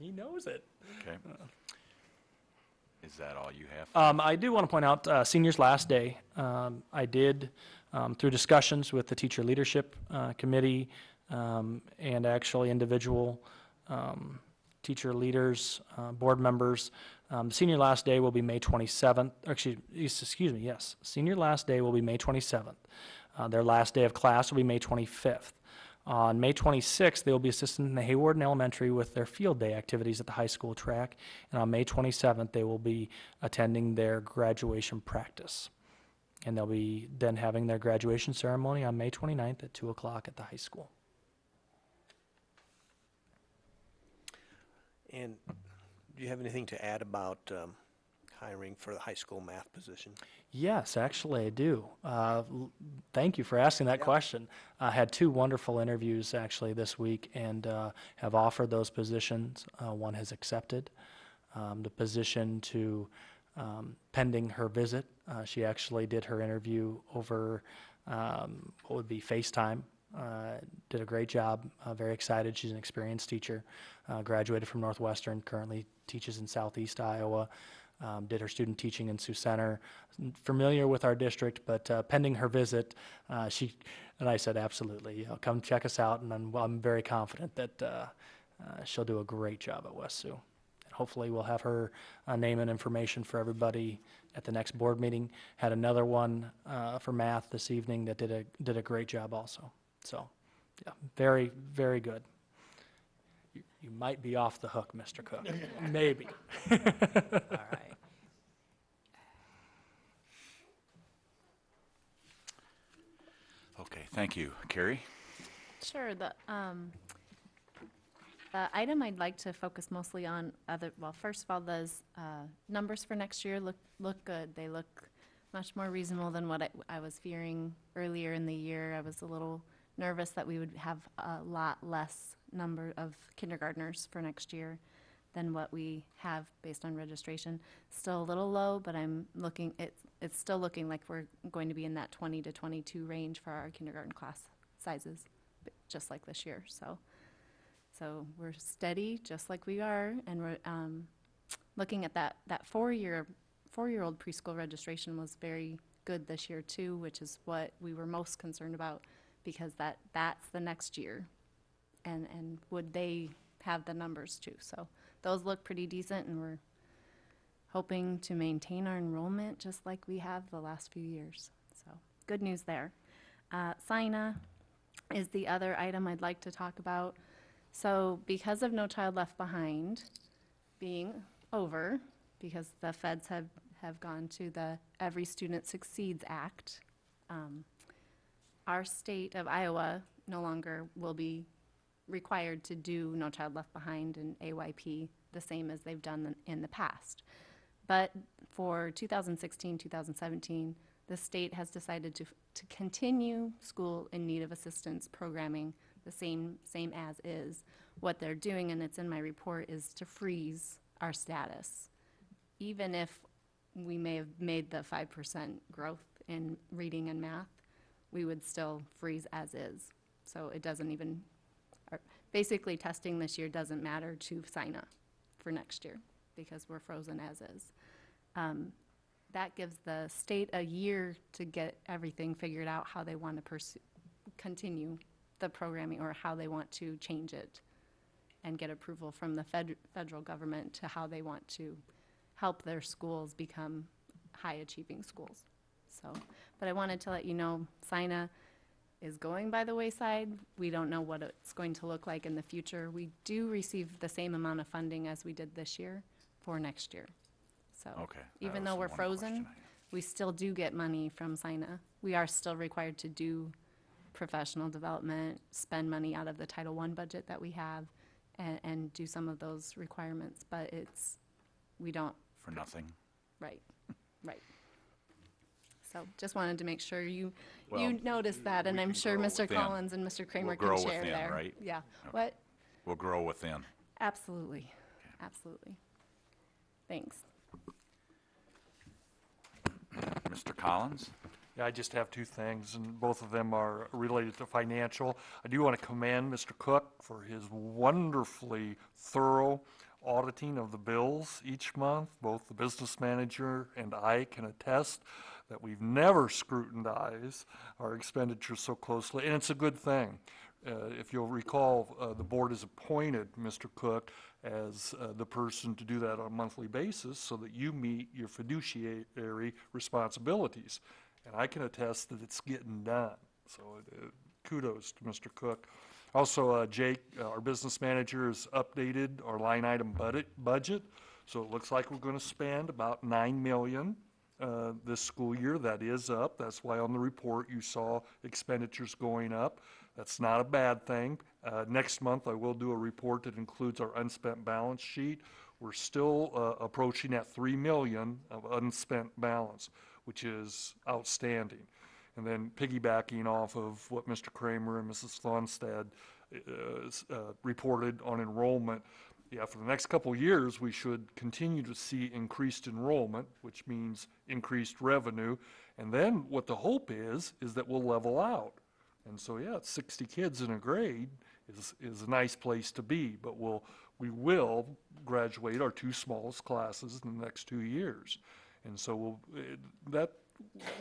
[SPEAKER 6] He knows it.
[SPEAKER 1] Okay. Is that all you have?
[SPEAKER 6] I do want to point out seniors' last day. I did, through discussions with the teacher leadership committee and actually individual teacher leaders, board members, the senior last day will be May 27th. Excuse me, yes. Senior last day will be May 27th. Their last day of class will be May 25th. On May 26th, they will be assisting in the Haywarden Elementary with their field day activities at the high school track. And on May 27th, they will be attending their graduation practice. And they'll be then having their graduation ceremony on May 29th at 2 o'clock at the high school.
[SPEAKER 3] And do you have anything to add about hiring for the high school math position?
[SPEAKER 6] Yes, actually, I do. Thank you for asking that question. I had two wonderful interviews actually this week and have offered those positions. One has accepted the position to pending her visit. She actually did her interview over what would be FaceTime. Did a great job. Very excited. She's an experienced teacher. Graduated from Northwestern. Currently teaches in Southeast Iowa. Did her student teaching in Sioux Center. Familiar with our district, but pending her visit, I said absolutely. Come check us out, and I'm very confident that she'll do a great job at West Sioux. And hopefully, we'll have her name and information for everybody at the next board meeting. Had another one for math this evening that did a great job also. So, yeah, very, very good. You might be off the hook, Mr. Cook. Maybe.
[SPEAKER 8] All right.
[SPEAKER 1] Okay, thank you. Carrie?
[SPEAKER 7] Sure, the item I'd like to focus mostly on well, first of all, those numbers for next year look good. They look much more reasonable than what I was fearing earlier in the year. I was a little nervous that we would have a lot less number of kindergartners for next year than what we have based on registration. Still a little low, but I'm looking, it's still looking like we're going to be in that 20 to 22 range for our kindergarten class sizes, just like this year. So we're steady, just like we are, and we're looking at that four-year-old preschool registration was very good this year too, which is what we were most concerned about, because that's the next year, and would they have the numbers too? So those look pretty decent, and we're hoping to maintain our enrollment just like we have the last few years. So good news there. SINA is the other item I'd like to talk about. So because of No Child Left Behind being over, because the feds have gone to the Every Student Succeeds Act, our state of Iowa no longer will be required to do No Child Left Behind and AYP the same as they've done in the past. But for 2016, 2017, the state has decided to continue school in need of assistance programming the same as is. What they're doing, and it's in my report, is to freeze our status. Even if we may have made the 5% growth in reading and math, we would still freeze as is. So it doesn't even, basically testing this year doesn't matter to SINA for next year because we're frozen as is. That gives the state a year to get everything figured out, how they want to continue the programming or how they want to change it, and get approval from the federal government to how they want to help their schools become high-achieving schools. So, but I wanted to let you know, SINA is going by the wayside. We don't know what it's going to look like in the future. We do receive the same amount of funding as we did this year for next year. So
[SPEAKER 1] Okay, that
[SPEAKER 7] even
[SPEAKER 1] was
[SPEAKER 7] though we're
[SPEAKER 1] one
[SPEAKER 7] frozen,
[SPEAKER 1] question I had.
[SPEAKER 7] we still do get money from SINA. We are still required to do professional development, spend money out of the Title I budget that we have, and do some of those requirements, but we don't.
[SPEAKER 1] For nothing?
[SPEAKER 7] Right, right. So just wanted to make sure you
[SPEAKER 1] Well,
[SPEAKER 7] noticed that, and
[SPEAKER 1] we
[SPEAKER 7] I'm
[SPEAKER 1] can
[SPEAKER 7] sure
[SPEAKER 1] grow
[SPEAKER 7] Mr.
[SPEAKER 1] within.
[SPEAKER 7] Collins and Mr. Kramer
[SPEAKER 1] We'll
[SPEAKER 7] can
[SPEAKER 1] grow
[SPEAKER 7] share
[SPEAKER 1] within,
[SPEAKER 7] there.
[SPEAKER 1] right?
[SPEAKER 7] Yeah,
[SPEAKER 1] Okay.
[SPEAKER 7] what?
[SPEAKER 1] We'll grow within.
[SPEAKER 7] Absolutely, absolutely. Thanks.
[SPEAKER 1] Mr. Collins?
[SPEAKER 10] Yeah, I just have two things, and both of them are related to financial. I do want to commend Mr. Cook for his wonderfully thorough auditing of the bills each month. Both the business manager and I can attest that we've never scrutinized our expenditures so closely, and it's a good thing. If you'll recall, the board has appointed Mr. Cook as the person to do that on a monthly basis so that you meet your fiduciary responsibilities. And I can attest that it's getting done. So kudos to Mr. Cook. Also, Jake, our business manager, has updated our line item budget. So it looks like we're going to spend about $9 million this school year. That is up. That's why on the report you saw expenditures going up. That's not a bad thing. Next month I will do a report that includes our unspent balance sheet, we're still approaching that 3 million of unspent balance, which is outstanding. And then piggybacking off of what Mr. Kramer and Mrs. Thonstad reported on enrollment, yeah, for the next couple of years, we should continue to see increased enrollment, which means increased revenue. And then what the hope is that we'll level out. And so, yeah, 60 kids in a grade is a nice place to be, but we will graduate our 2 smallest classes in the next 2 years. And so that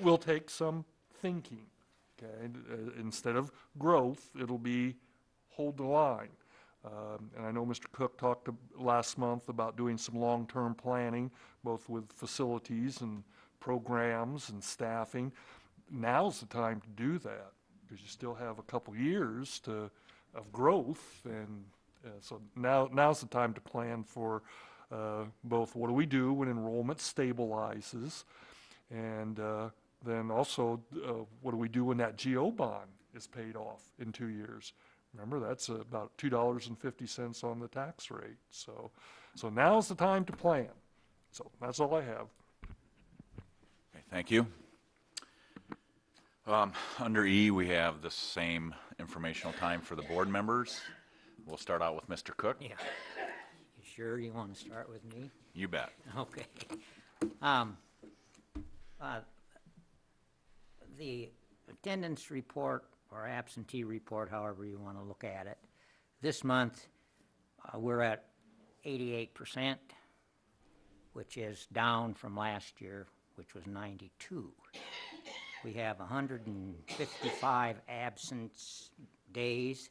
[SPEAKER 10] will take some thinking, okay? Instead of growth, it'll be hold the line. And I know Mr. Cook talked last month about doing some long-term planning, both with facilities and programs and staffing. Now's the time to do that, because you still have a couple years of growth, and so now's the time to plan for both what do we do when enrollment stabilizes, and then also what do we do when that GO bond is paid off in 2 years. Remember, that's about $2.50 on the tax rate. So now's the time to plan. So that's all I have.
[SPEAKER 1] Okay, thank you. Under E, we have the same informational time for the board members. We'll start out with Mr. Cook.
[SPEAKER 8] Yeah. You sure you want to start with me?
[SPEAKER 1] You bet.
[SPEAKER 8] Okay. The attendance report or absentee report, however you want to look at it, this month we're at 88%, which is down from last year, which was 92. We have 155 absence days,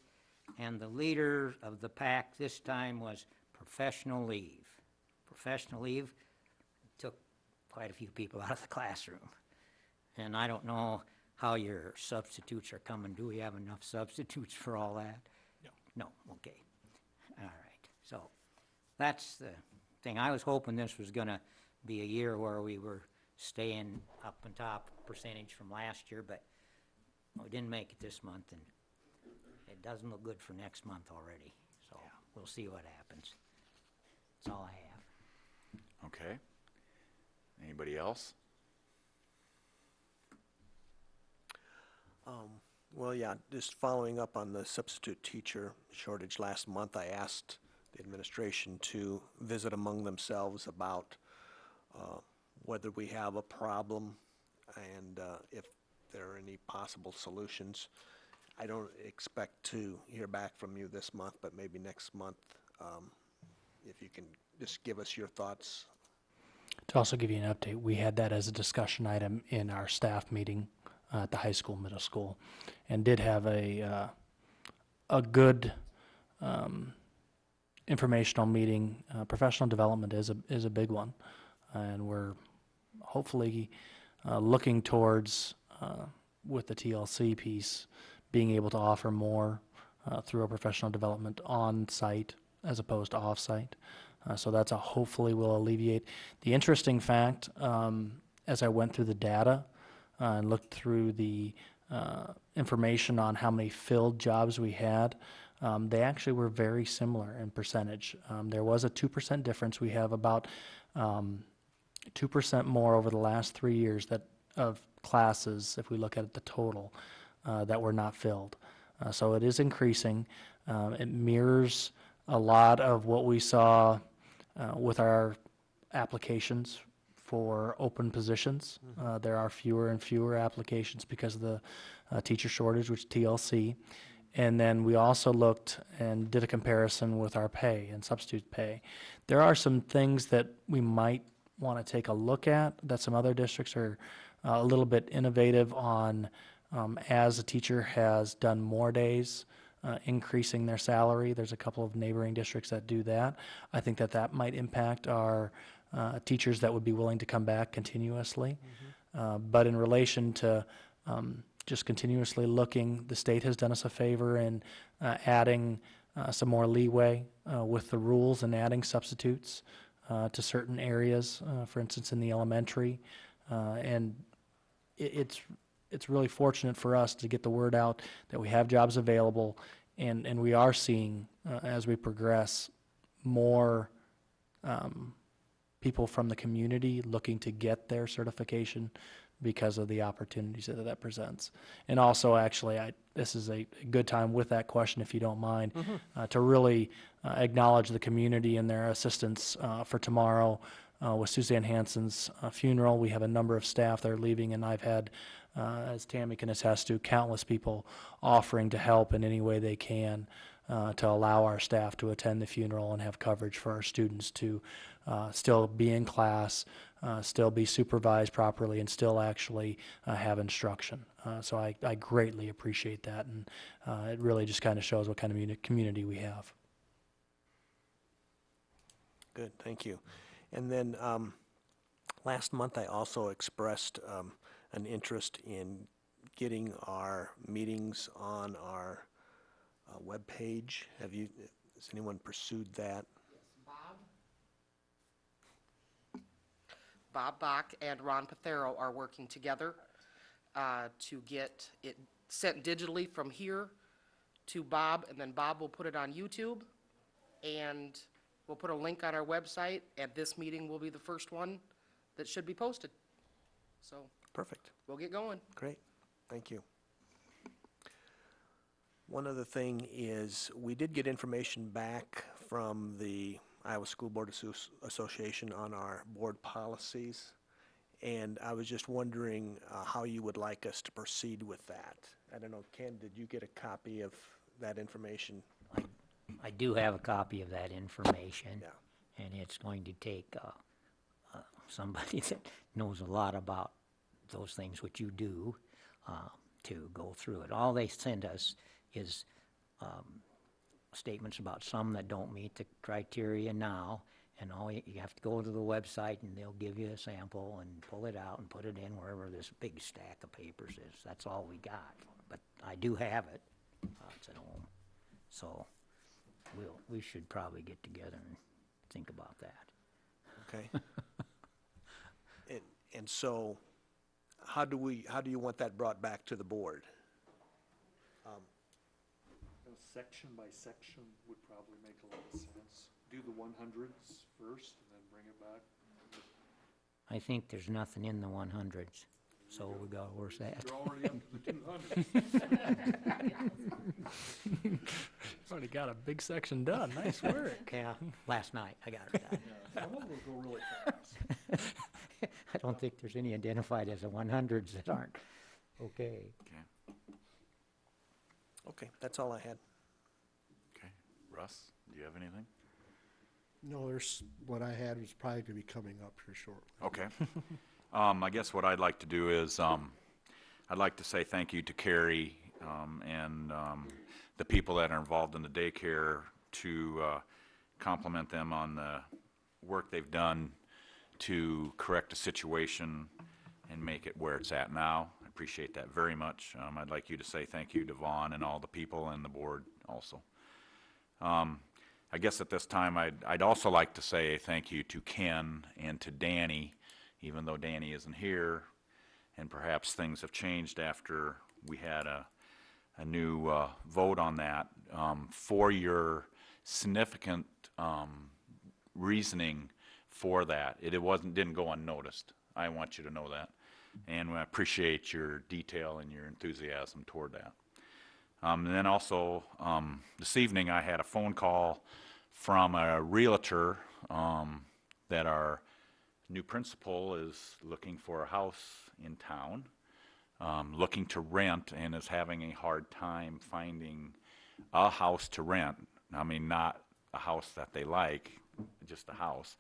[SPEAKER 8] and the leader of the pack this time was professional leave. Professional leave took quite a few people out of the classroom. And I don't know how your substitutes are coming. Do we have enough substitutes for all that?
[SPEAKER 10] No.
[SPEAKER 8] No, okay. All right. So that's the thing. I was hoping this was going to be a year where we were staying up on top percentage from last year, but we didn't make it this month, and it doesn't look good for next month already. So we'll see what happens. That's all I have.
[SPEAKER 1] Okay. Anybody else?
[SPEAKER 3] Well, yeah, just following up on the substitute teacher shortage last month, I asked the administration to visit among themselves about whether we have a problem and if there are any possible solutions. I don't expect to hear back from you this month, but maybe next month, if you can just give us your thoughts.
[SPEAKER 6] To also give you an update, we had that as a discussion item in our staff meeting at the high school, middle school, and did have a good informational meeting. Professional development is a big one, and we're hopefully looking towards, with the TLC piece, being able to offer more through our professional development on-site as opposed to off-site. So that's hopefully will alleviate. The interesting fact, as I went through the data and looked through the information on how many filled jobs we had, they actually were very similar in percentage. There was a 2% difference. We have about 2% more over the last 3 years of classes, if we look at the total, that were not filled. So it is increasing. It mirrors a lot of what we saw with our applications for open positions. There are fewer and fewer applications because of the teacher shortage, which is TLC. And then we also looked and did a comparison with our pay and substitute pay. There are some things that we might want to take a look at that some other districts are a little bit innovative on, as a teacher has done more days, increasing their salary. There's a couple of neighboring districts that do that. I think that might impact our teachers that would be willing to come back continuously. But in relation to just continuously looking, the state has done us a favor in adding some more leeway with the rules and adding substitutes to certain areas, for instance, in the elementary. And it's really fortunate for us to get the word out that we have jobs available, and we are seeing, as we progress, more people from the community looking to get their certification because of the opportunities that that presents. And also, actually, this is a good time with that question, if you don't mind, to really acknowledge the community and their assistance for tomorrow with Suzanne Hansen's funeral. We have a number of staff that are leaving, and I've had, as Tammy can attest to, countless people offering to help in any way they can to allow our staff to attend the funeral and have coverage for our students to still be in class, still be supervised properly, and still actually have instruction. So I greatly appreciate that, and it really just kind of shows what kind of community we have.
[SPEAKER 3] Good, thank you. And then last month, I also expressed an interest in getting our meetings on our webpage. Has anyone pursued that?
[SPEAKER 9] Bob Bach and Ron Pathero are working together to get it sent digitally from here to Bob, and then Bob will put it on YouTube, and we'll put a link on our website, and this meeting will be the first one that should be posted. So
[SPEAKER 3] Perfect.
[SPEAKER 9] we'll get going.
[SPEAKER 3] Great, thank you. One other thing is, we did get information back from the Iowa School Board Association on our board policies, and I was just wondering how you would like us to proceed with that. I don't know, Ken, did you get a copy of that information?
[SPEAKER 8] I do have a copy of that information.
[SPEAKER 3] Yeah.
[SPEAKER 8] And it's going to take somebody that knows a lot about those things, which you do, to go through it. All they send us is statements about some that don't meet the criteria now, and you have to go to the website and they'll give you a sample and pull it out and put it in wherever this big stack of papers is. That's all we got. But I do have it. It's at home. So we should probably get together and think about that.
[SPEAKER 3] Okay. And so, how do you want that brought back to the board?
[SPEAKER 10] Section by section would probably make a lot of sense. Do the 100s first and then bring it back.
[SPEAKER 8] I think there's nothing in the 100s, so we got, where's that?
[SPEAKER 10] You're already up to the 200s.
[SPEAKER 6] Already got a big section done. Nice work.
[SPEAKER 8] Yeah, last night I got it done.
[SPEAKER 10] Some of them will go really fast.
[SPEAKER 8] I don't think there's any identified as the 100s that aren't okay.
[SPEAKER 3] Okay, that's all I had.
[SPEAKER 1] Okay. Russ, do you have anything?
[SPEAKER 2] No, what I had was probably going to be coming up here shortly.
[SPEAKER 1] Okay. I guess what I'd like to do is, I'd like to say thank you to Carrie and the people that are involved in the daycare, to compliment them on the work they've done to correct the situation and make it where it's at now. I appreciate that very much. I'd like you to say thank you to Vaughn and all the people and the board also. I guess at this time, I'd also like to say thank you to Ken and to Danny, even though Danny isn't here, and perhaps things have changed after we had a new vote on that, for your significant reasoning for that. It didn't go unnoticed. I want you to know that, and I appreciate your detail and your enthusiasm toward that. And then also, this evening I had a phone call from a realtor that our new principal is looking for a house in town, looking to rent, and is having a hard time finding a house to rent. I mean, not a house that they like, just a house.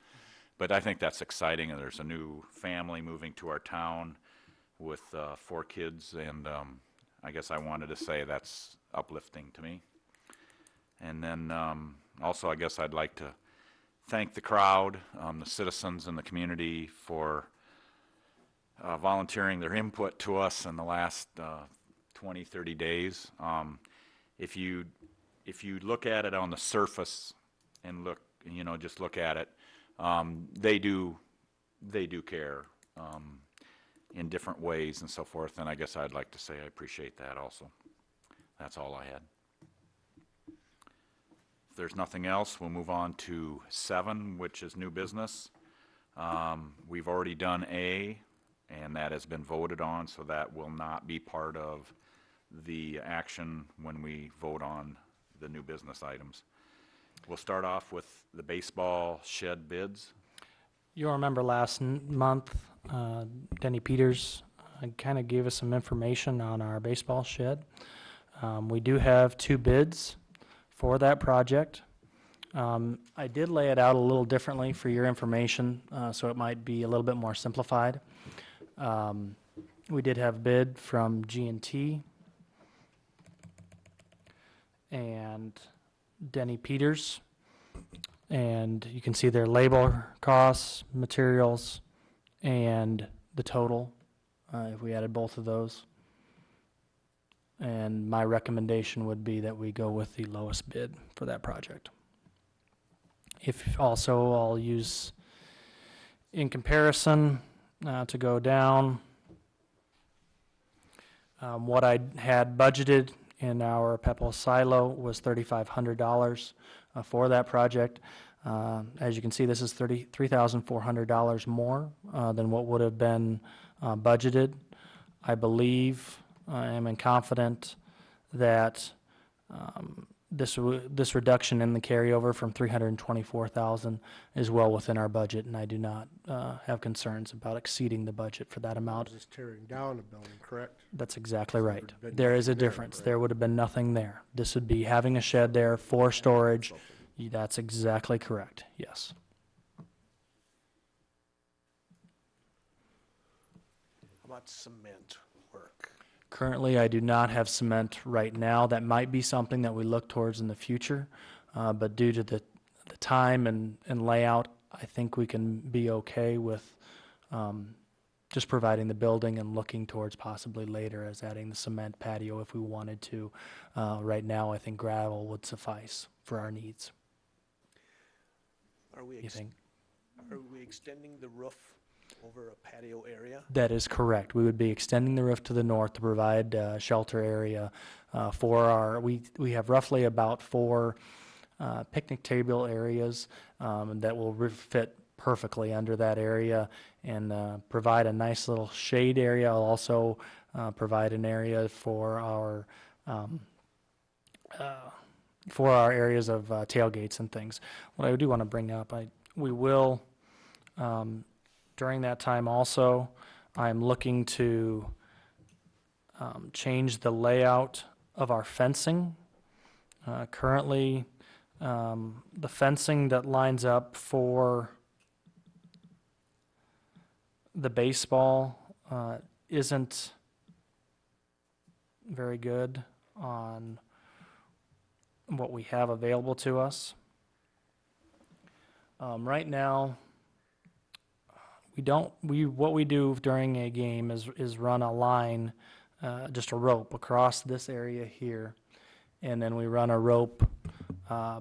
[SPEAKER 1] But I think that's exciting, and there's a new family moving to our town with 4 kids, and I guess I wanted to say that's uplifting to me. And then also, I guess I'd like to thank the crowd, the citizens in the community, for volunteering their input to us in the last 20, 30 days. If you look at it on the surface and just look at it, they do care in different ways and so forth, and I guess I'd like to say I appreciate that also. That's all I had. there's nothing else, we'll move on to 7, which is new business. We've already done A, and that has been voted on, so that will not be part of the action when we vote on the new business items. We'll start off with the baseball shed bids.
[SPEAKER 6] You'll remember last month, Denny Peters kind of gave us some information on our baseball shed. We do have 2 bids for that project. I did lay it out a little differently for your information, so it might be a little bit more simplified. We did have bid from G&T and Denny Peters, and you can see their labor costs, materials, and the total, if we added both of those. And my recommendation would be that we go with the lowest bid for that project. If also, I'll use, in comparison, to go down, what I had budgeted in our Pepple silo was $3,500 for that project. As you can see, this is $3,400 more than what would have been budgeted. I believe, I am confident that this reduction in the carryover from $324,000 is well within our budget, and I do not have concerns about exceeding the budget for that amount.
[SPEAKER 2] Just tearing down a building, correct?
[SPEAKER 6] That's exactly right.
[SPEAKER 2] would have been
[SPEAKER 6] There is a
[SPEAKER 2] nothing there,
[SPEAKER 6] difference.
[SPEAKER 2] right?
[SPEAKER 6] There would have been nothing there. This would be having a shed there for storage. That's exactly correct, yes.
[SPEAKER 3] How about cement work?
[SPEAKER 6] Currently, I do not have cement right now. That might be something that we look towards in the future, but due to the time and layout, I think we can be okay with just providing the building and looking towards possibly later as adding the cement patio if we wanted to. Right now, I think gravel would suffice for our needs.
[SPEAKER 3] Are we,
[SPEAKER 6] You think?
[SPEAKER 3] are we extending the roof over a patio area?
[SPEAKER 6] That is correct. We would be extending the roof to the north to provide shelter area for our, we have roughly about 4 picnic table areas that will fit perfectly under that area and provide a nice little shade area. I'll also provide an area for our areas of tailgates and things. What I do want to bring up, we will, during that time also, I'm looking to change the layout of our fencing. Currently, the fencing that lines up for the baseball isn't very good on what we have available to us. Right now, what we do during a game is run a line, just a rope across this area here, and then we run a rope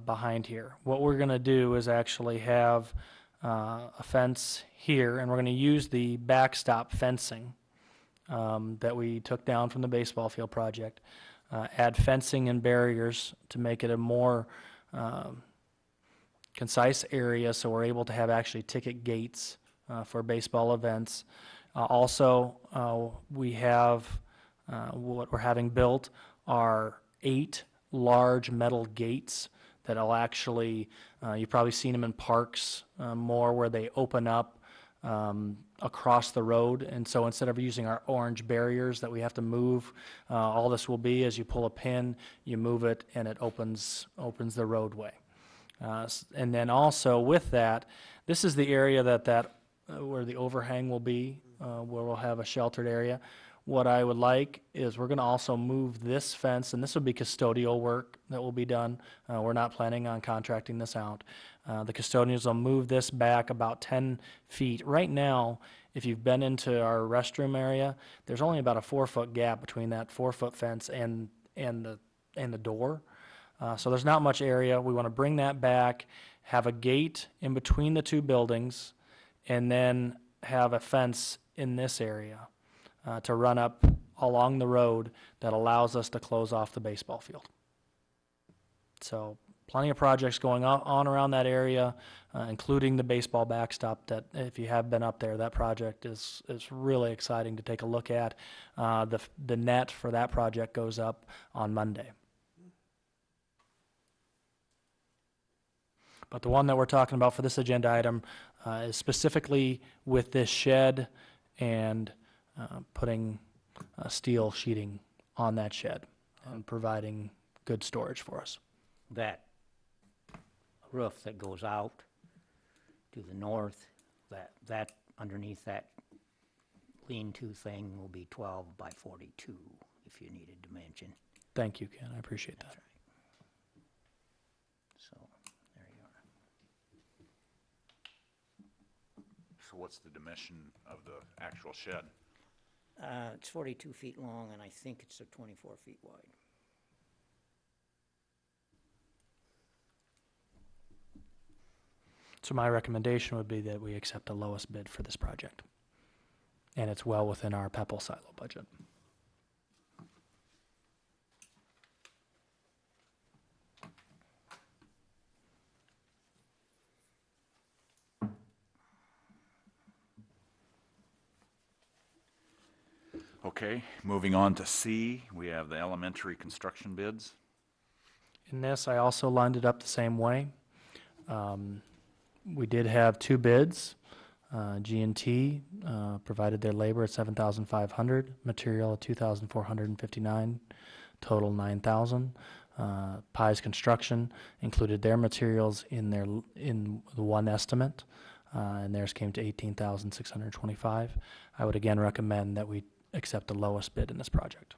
[SPEAKER 6] behind here. What we're going to do is actually have a fence here, and we're going to use the backstop fencing that we took down from the baseball field project. Add fencing and barriers to make it a more concise area so we're able to have actually ticket gates for baseball events. Also, we have what we're having built are 8 large metal gates that'll actually, you've probably seen them in parks more where they open up across the road, and so instead of using our orange barriers that we have to move, all this will be is you pull a pin, you move it, and it opens the roadway. And then also with that, this is the area where the overhang will be, where we'll have a sheltered area. What I would like is we're going to also move this fence, and this will be custodial work that will be done. We're not planning on contracting this out. The custodians will move this back about 10 feet. Right now, if you've been into our restroom area, there's only about a 4-foot gap between that 4-foot fence and the door. So there's not much area. We want to bring that back, have a gate in between the 2 buildings, and then have a fence in this area to run up along the road that allows us to close off the baseball field. So plenty of projects going on around that area, including the baseball backstop that, if you have been up there, that project is really exciting to take a look at. The net for that project goes up on Monday. But the one that we're talking about for this agenda item is specifically with this shed and putting steel sheeting on that shed and providing good storage for us.
[SPEAKER 8] That roof that goes out to the north, that underneath that lean-to thing will be 12 by 42, if you need a dimension.
[SPEAKER 6] Thank you, Ken. I appreciate that.
[SPEAKER 8] So, there you are.
[SPEAKER 1] So what's the dimension of the actual shed?
[SPEAKER 8] It's 42 feet long, and I think it's 24 feet wide.
[SPEAKER 6] So my recommendation would be that we accept the lowest bid for this project. And it's well within our Pepple silo budget.
[SPEAKER 1] Okay, moving on to C, we have the elementary construction bids.
[SPEAKER 6] In this, I also lined it up the same way. We did have two bids. G&T provided their labor at $7,500, material at $2,459, total $9,000. Pies Construction included their materials in the one estimate, and theirs came to $18,625. I would again recommend that we accept the lowest bid in this project.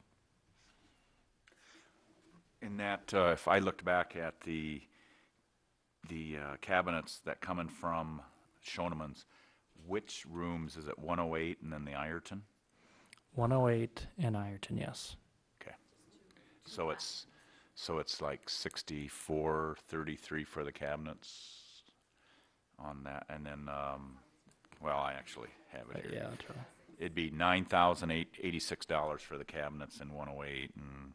[SPEAKER 1] In that, if I looked back at the cabinets that coming from Schoenemann's, which rooms, is it 108 and then the Ireton?
[SPEAKER 6] 108 in Ireton, yes.
[SPEAKER 1] Okay. So it's like 64.33 for the cabinets on that, and then, well, I actually have it here.
[SPEAKER 6] Yeah, that's right.
[SPEAKER 1] It'd be $9,086 for the cabinets in 108 and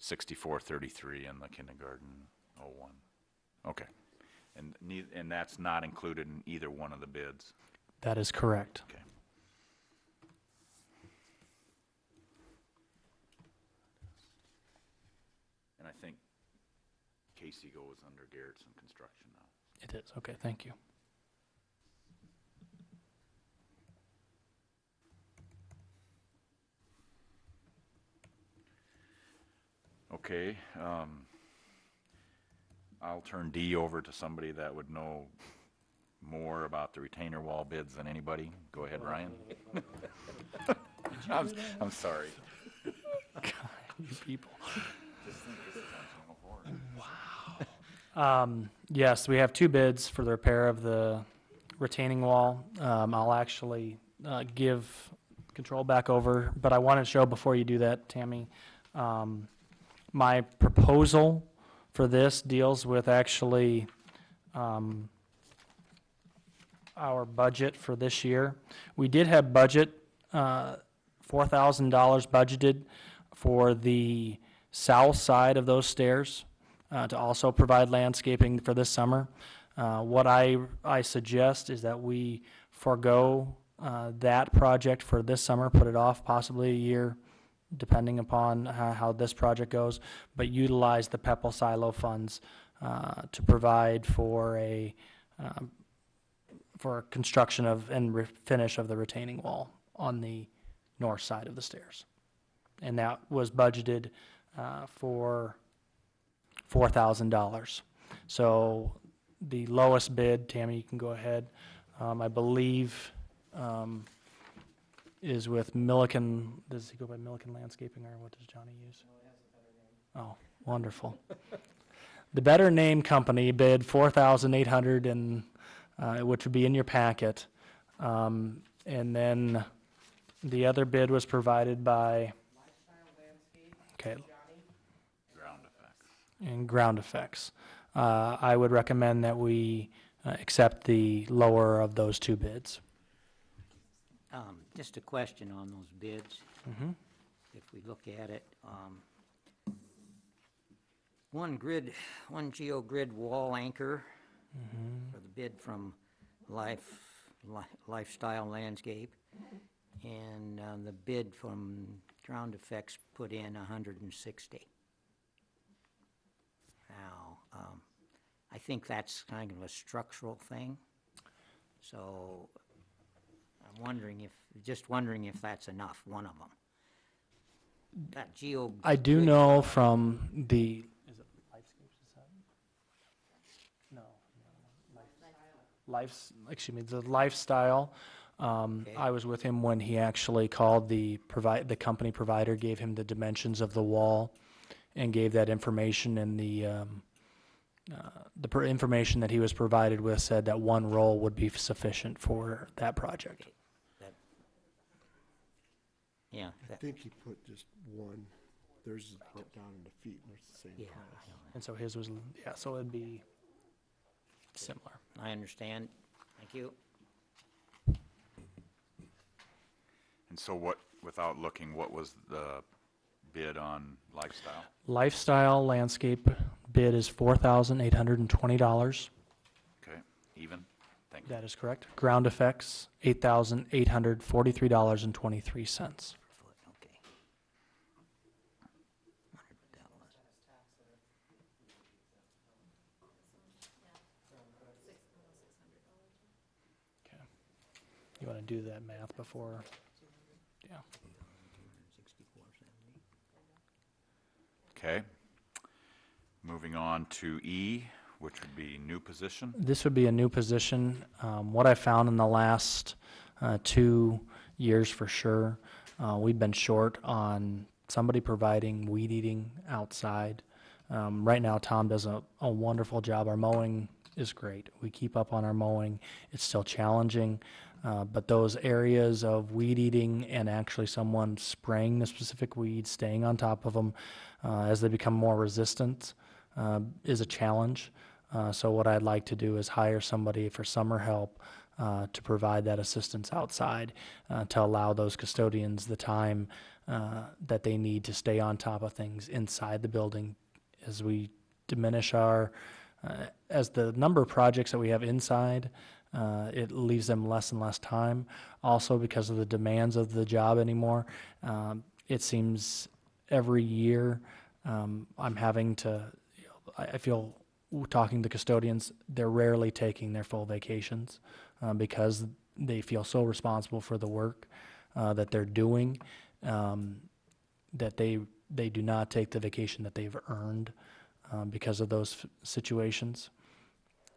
[SPEAKER 1] $64.33 in the kindergarten 01. Okay. And that's not included in either one of the bids?
[SPEAKER 6] That is correct.
[SPEAKER 1] Okay. And I think Casey goes under Garrettson Construction now.
[SPEAKER 6] It is. Okay, thank you.
[SPEAKER 1] Okay, I'll turn D over to somebody that would know more about the retainer wall bids than anybody. Go ahead, Ryan. I'm sorry.
[SPEAKER 6] You people. Yes, we have two bids for the repair of the retaining wall. I'll actually give control back over, but I want to show before you do that, Tammy, my proposal for this deals with actually our budget for this year. We did have budget, $4,000 budgeted for the south side of those stairs to also provide landscaping for this summer. What I suggest is that we forego that project for this summer, put it off possibly a year, depending upon how this project goes, but utilize the Pepple silo funds to provide for construction of and finish of the retaining wall on the north side of the stairs. And that was budgeted for $4,000. So the lowest bid, Tammy, you can go ahead, I believe is with Milliken. Does he go by Milliken Landscaping, or what does Johnny use? No, he has a better name. Oh, wonderful. The Better Name Company bid $4,800, and which would be in your packet. And then the other bid was provided by okay.
[SPEAKER 1] Ground Effects.
[SPEAKER 6] And Ground Effects. I would recommend that we accept the lower of those two bids.
[SPEAKER 8] Just a question on those bids.
[SPEAKER 6] Mm-hmm.
[SPEAKER 8] If we look at it, one GeoGrid wall anchor for the bid from Lifestyle Landscape. And the bid from Ground Effects put in 160. Now, I think that's kind of a structural thing. So I'm just wondering if that's enough, one of them. That GeoGrid.
[SPEAKER 6] I do know from the, is it Lifescapes, is that? No. Excuse me, the Lifestyle. I was with him when he actually called the company provider, gave him the dimensions of the wall, and gave that information, and the information that he was provided with said that one roll would be sufficient for that project.
[SPEAKER 8] Yeah.
[SPEAKER 2] I think he put just one. Theirs is broke down into feet, and it's the same
[SPEAKER 8] Yeah,
[SPEAKER 2] price.
[SPEAKER 6] And so his was, yeah, so it'd be similar.
[SPEAKER 8] I understand. Thank you.
[SPEAKER 1] And so what, without looking, what was the bid on Lifestyle?
[SPEAKER 6] Lifestyle Landscape bid is $4,820.
[SPEAKER 1] Okay, even? Thank you.
[SPEAKER 6] That is correct. Ground Effects, $8,843.23.
[SPEAKER 8] Foot, okay. Wondered what that was.
[SPEAKER 6] Okay. You want to do that math before? Yeah.
[SPEAKER 8] 64.70.
[SPEAKER 1] Okay. Moving on to E, which would be new position.
[SPEAKER 6] This would be a new position. What I found in the last 2 years for sure, we've been short on somebody providing weed eating outside. Right now, Tom does a wonderful job. Our mowing is great. We keep up on our mowing. It's still challenging, but those areas of weed eating and actually someone spraying the specific weeds, staying on top of them as they become more resistant is a challenge. So what I'd like to do is hire somebody for summer help to provide that assistance outside to allow those custodians the time that they need to stay on top of things inside the building as we diminish our, as the number of projects that we have inside, it leaves them less and less time. Also because of the demands of the job anymore, it seems every year I'm having to, I feel talking to custodians, they're rarely taking their full vacations because they feel so responsible for the work that they're doing that they do not take the vacation that they've earned because of those situations.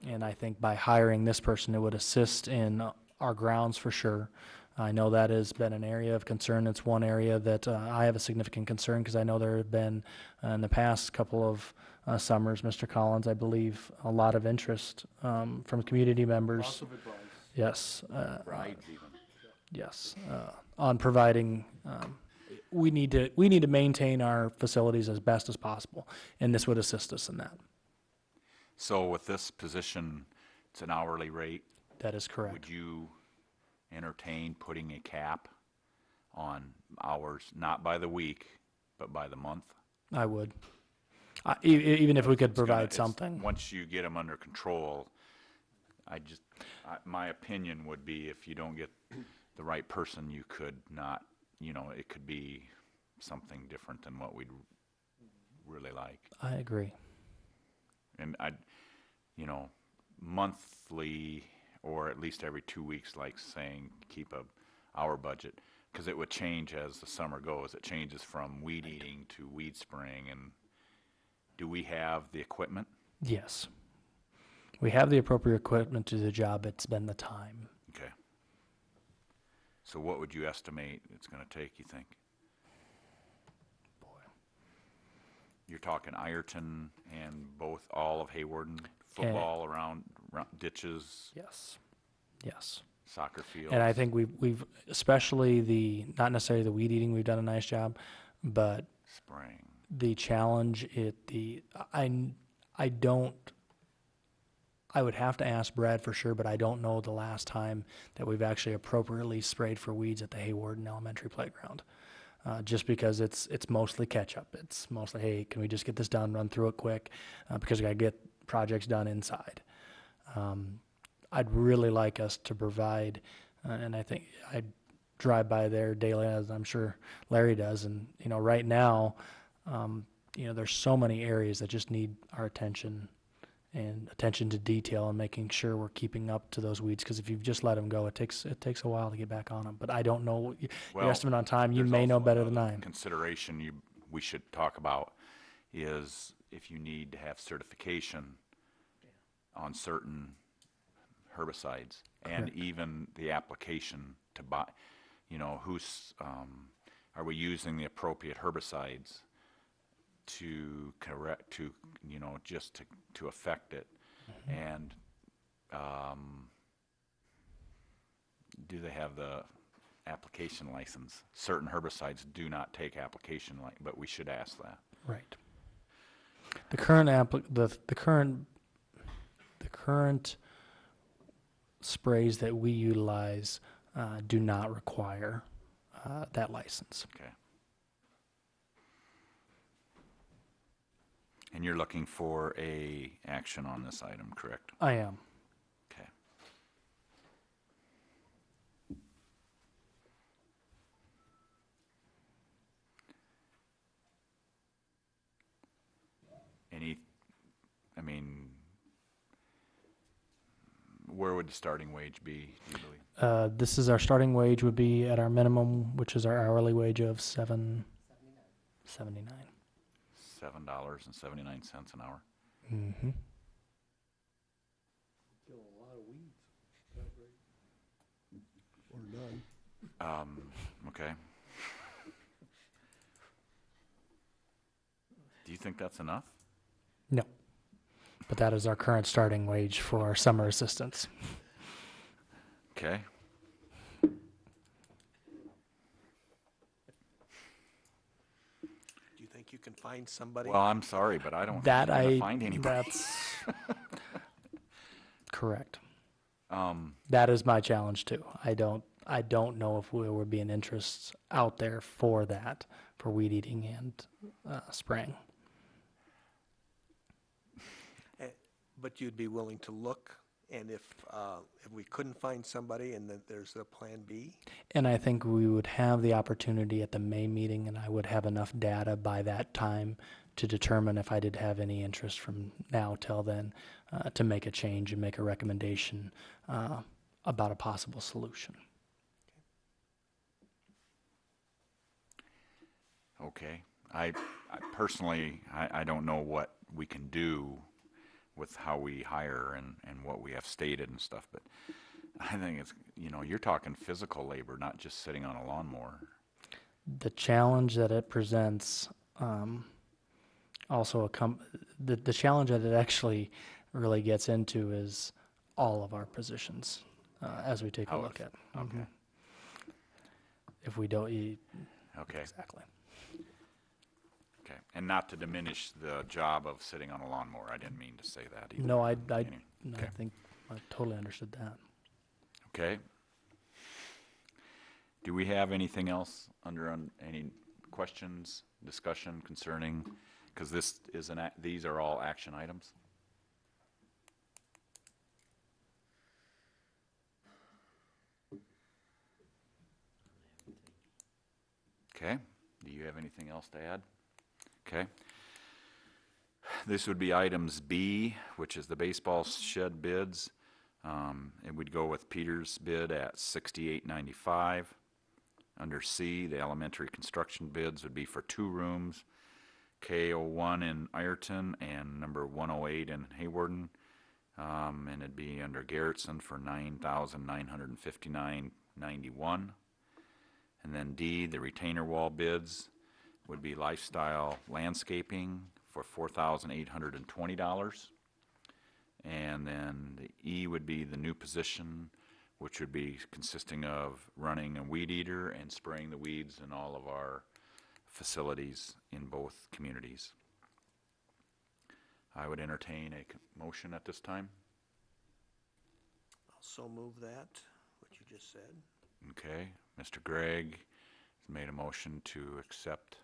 [SPEAKER 6] And I think by hiring this person, it would assist in our grounds for sure. I know that has been an area of concern. It's one area that I have a significant concern because I know there have been in the past couple of summers, Mr. Collins, I believe, a lot of interest from community members.
[SPEAKER 10] Lots of advice.
[SPEAKER 6] Yes.
[SPEAKER 1] Rides even.
[SPEAKER 6] Yes, on providing, we need to maintain our facilities as best as possible, and this would assist us in that.
[SPEAKER 1] So with this position, it's an hourly rate.
[SPEAKER 6] That is correct.
[SPEAKER 1] Would you entertain putting a cap on hours, not by the week, but by the month?
[SPEAKER 6] I would. Even if we could
[SPEAKER 1] It's gonna-
[SPEAKER 6] provide
[SPEAKER 1] it's-
[SPEAKER 6] something.
[SPEAKER 1] Once you get them under control, my opinion would be if you don't get the right person, you could not, it could be something different than what we'd really like.
[SPEAKER 6] I agree.
[SPEAKER 1] And monthly, or at least every 2 weeks, like saying, keep our budget, because it would change as the summer goes. It changes from weed eating to weed spraying, and do we have the equipment?
[SPEAKER 6] Yes. We have the appropriate equipment to do the job. It's been the time.
[SPEAKER 1] Okay. So what would you estimate it's gonna take, you think?
[SPEAKER 6] Boy.
[SPEAKER 1] You're talking Ireton and all of Haywarden, football around ditches,
[SPEAKER 6] Yes. Yes.
[SPEAKER 1] soccer fields?
[SPEAKER 6] And I think we've especially not necessarily the weed eating, we've done a nice job, but
[SPEAKER 1] Spraying.
[SPEAKER 6] the challenge, I would have to ask Brad for sure, but I don't know the last time that we've actually appropriately sprayed for weeds at the Haywarden Elementary Playground. just because it's mostly catch-up. It's mostly, hey, can we just get this done, run through it quick, because we got to get projects done inside. I'd really like us to provide, and I think I drive by there daily, as I'm sure Larry does, and, right now, there's so many areas that just need our attention and attention to detail and making sure we're keeping up to those weeds, because if you've just let them go, it takes a while to get back on them. But I don't know, your
[SPEAKER 1] Well,
[SPEAKER 6] estimate on time, you
[SPEAKER 1] there's
[SPEAKER 6] may know
[SPEAKER 1] also
[SPEAKER 6] better than
[SPEAKER 1] another
[SPEAKER 6] I am.
[SPEAKER 1] Consideration we should talk about is if you need to have certification on certain herbicides, and even the application to buy, are we using the appropriate herbicides to correct, just to affect it? And do they have the application license? Certain herbicides do not take application but we should ask that.
[SPEAKER 6] Right. The current sprays that we utilize do not require that license.
[SPEAKER 1] Okay. And you're looking for a action on this item, correct?
[SPEAKER 6] I am.
[SPEAKER 1] Okay. Where would the starting wage be, do you believe?
[SPEAKER 6] This is our starting wage would be at our minimum, which is our hourly wage of $7.79.
[SPEAKER 1] $7.79 an hour.
[SPEAKER 6] Mm-hmm.
[SPEAKER 2] Or none.
[SPEAKER 1] Okay. Do you think that's enough?
[SPEAKER 6] No. But that is our current starting wage for our summer assistants.
[SPEAKER 1] Okay.
[SPEAKER 3] Do you think you can find somebody?
[SPEAKER 1] Well, I'm sorry, but I don't think
[SPEAKER 6] That
[SPEAKER 1] you're gonna find anybody.
[SPEAKER 6] That's correct. That is my challenge too. I don't know if there would be an interest out there for that, for weed eating and spraying.
[SPEAKER 3] But you'd be willing to look, and if we couldn't find somebody, and then there's a plan B?
[SPEAKER 6] And I think we would have the opportunity at the May meeting, and I would have enough data by that time to determine if I did have any interest from now till then to make a change and make a recommendation about a possible solution.
[SPEAKER 1] Okay. I personally, I don't know what we can do with how we hire and what we have stated and stuff, but I think it's, you're talking physical labor, not just sitting on a lawnmower.
[SPEAKER 6] The challenge that it presents, also the challenge that it actually really gets into is all of our positions as we take a look at.
[SPEAKER 1] Okay.
[SPEAKER 6] If we don't eat.
[SPEAKER 1] Okay.
[SPEAKER 6] Exactly.
[SPEAKER 1] Okay. And not to diminish the job of sitting on a lawnmower. I didn't mean to say that either.
[SPEAKER 6] No, I
[SPEAKER 1] Okay.
[SPEAKER 6] think I totally understood that.
[SPEAKER 1] Okay. Do we have anything else any questions, discussion concerning, because this is these are all action items? Okay. Do you have anything else to add? Okay. This would be items B, which is the baseball shed bids. And we'd go with Peter's bid at $68.95. Under C, the elementary construction bids would be for 2 rooms, K01 in Ireton and number 108 in Haywarden. And it'd be under Garrettson for $9,959.91. And then D, the retainer wall bids would be Lifestyle Landscaping for $4,820. And then the E would be the new position, which would be consisting of running a weed eater and spraying the weeds in all of our facilities in both communities. I would entertain a motion at this time.
[SPEAKER 3] I'll so move that, what you just said.
[SPEAKER 1] Okay, Mr. Gregg made a motion to accept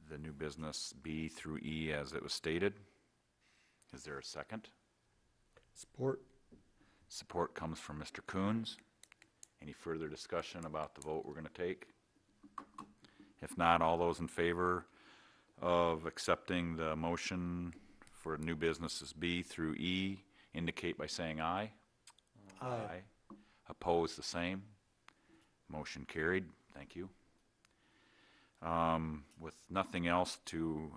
[SPEAKER 1] the new business B through E as it was stated. Is there a second?
[SPEAKER 2] Support.
[SPEAKER 1] Support comes from Mr. Coons. Any further discussion about the vote we're going to take? If not, all those in favor of accepting the motion for new businesses B through E indicate by saying aye. Aye. Opposed, the same. Motion carried. Thank you. With nothing else to,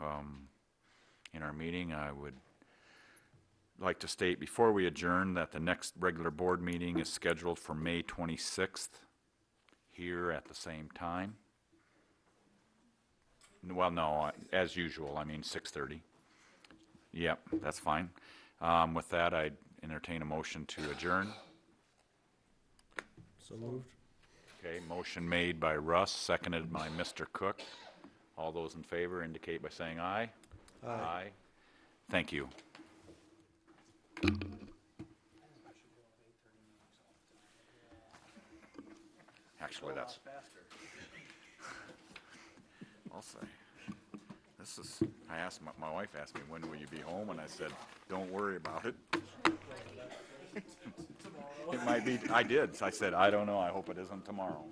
[SPEAKER 1] in our meeting, I would like to state before we adjourn that the next regular board meeting is scheduled for May 26th here at the same time. Well, no, as usual, I mean 6:30. Yep, that's fine. With that, I'd entertain a motion to adjourn.
[SPEAKER 2] So moved.
[SPEAKER 1] Okay, motion made by Russ, seconded by Mr. Cook. All those in favor indicate by saying aye. Aye. Thank you. Actually, that's. I'll say. This is, my wife asked me, when will you be home? And I said, don't worry about it. It might be, I did. I said, I don't know. I hope it isn't tomorrow.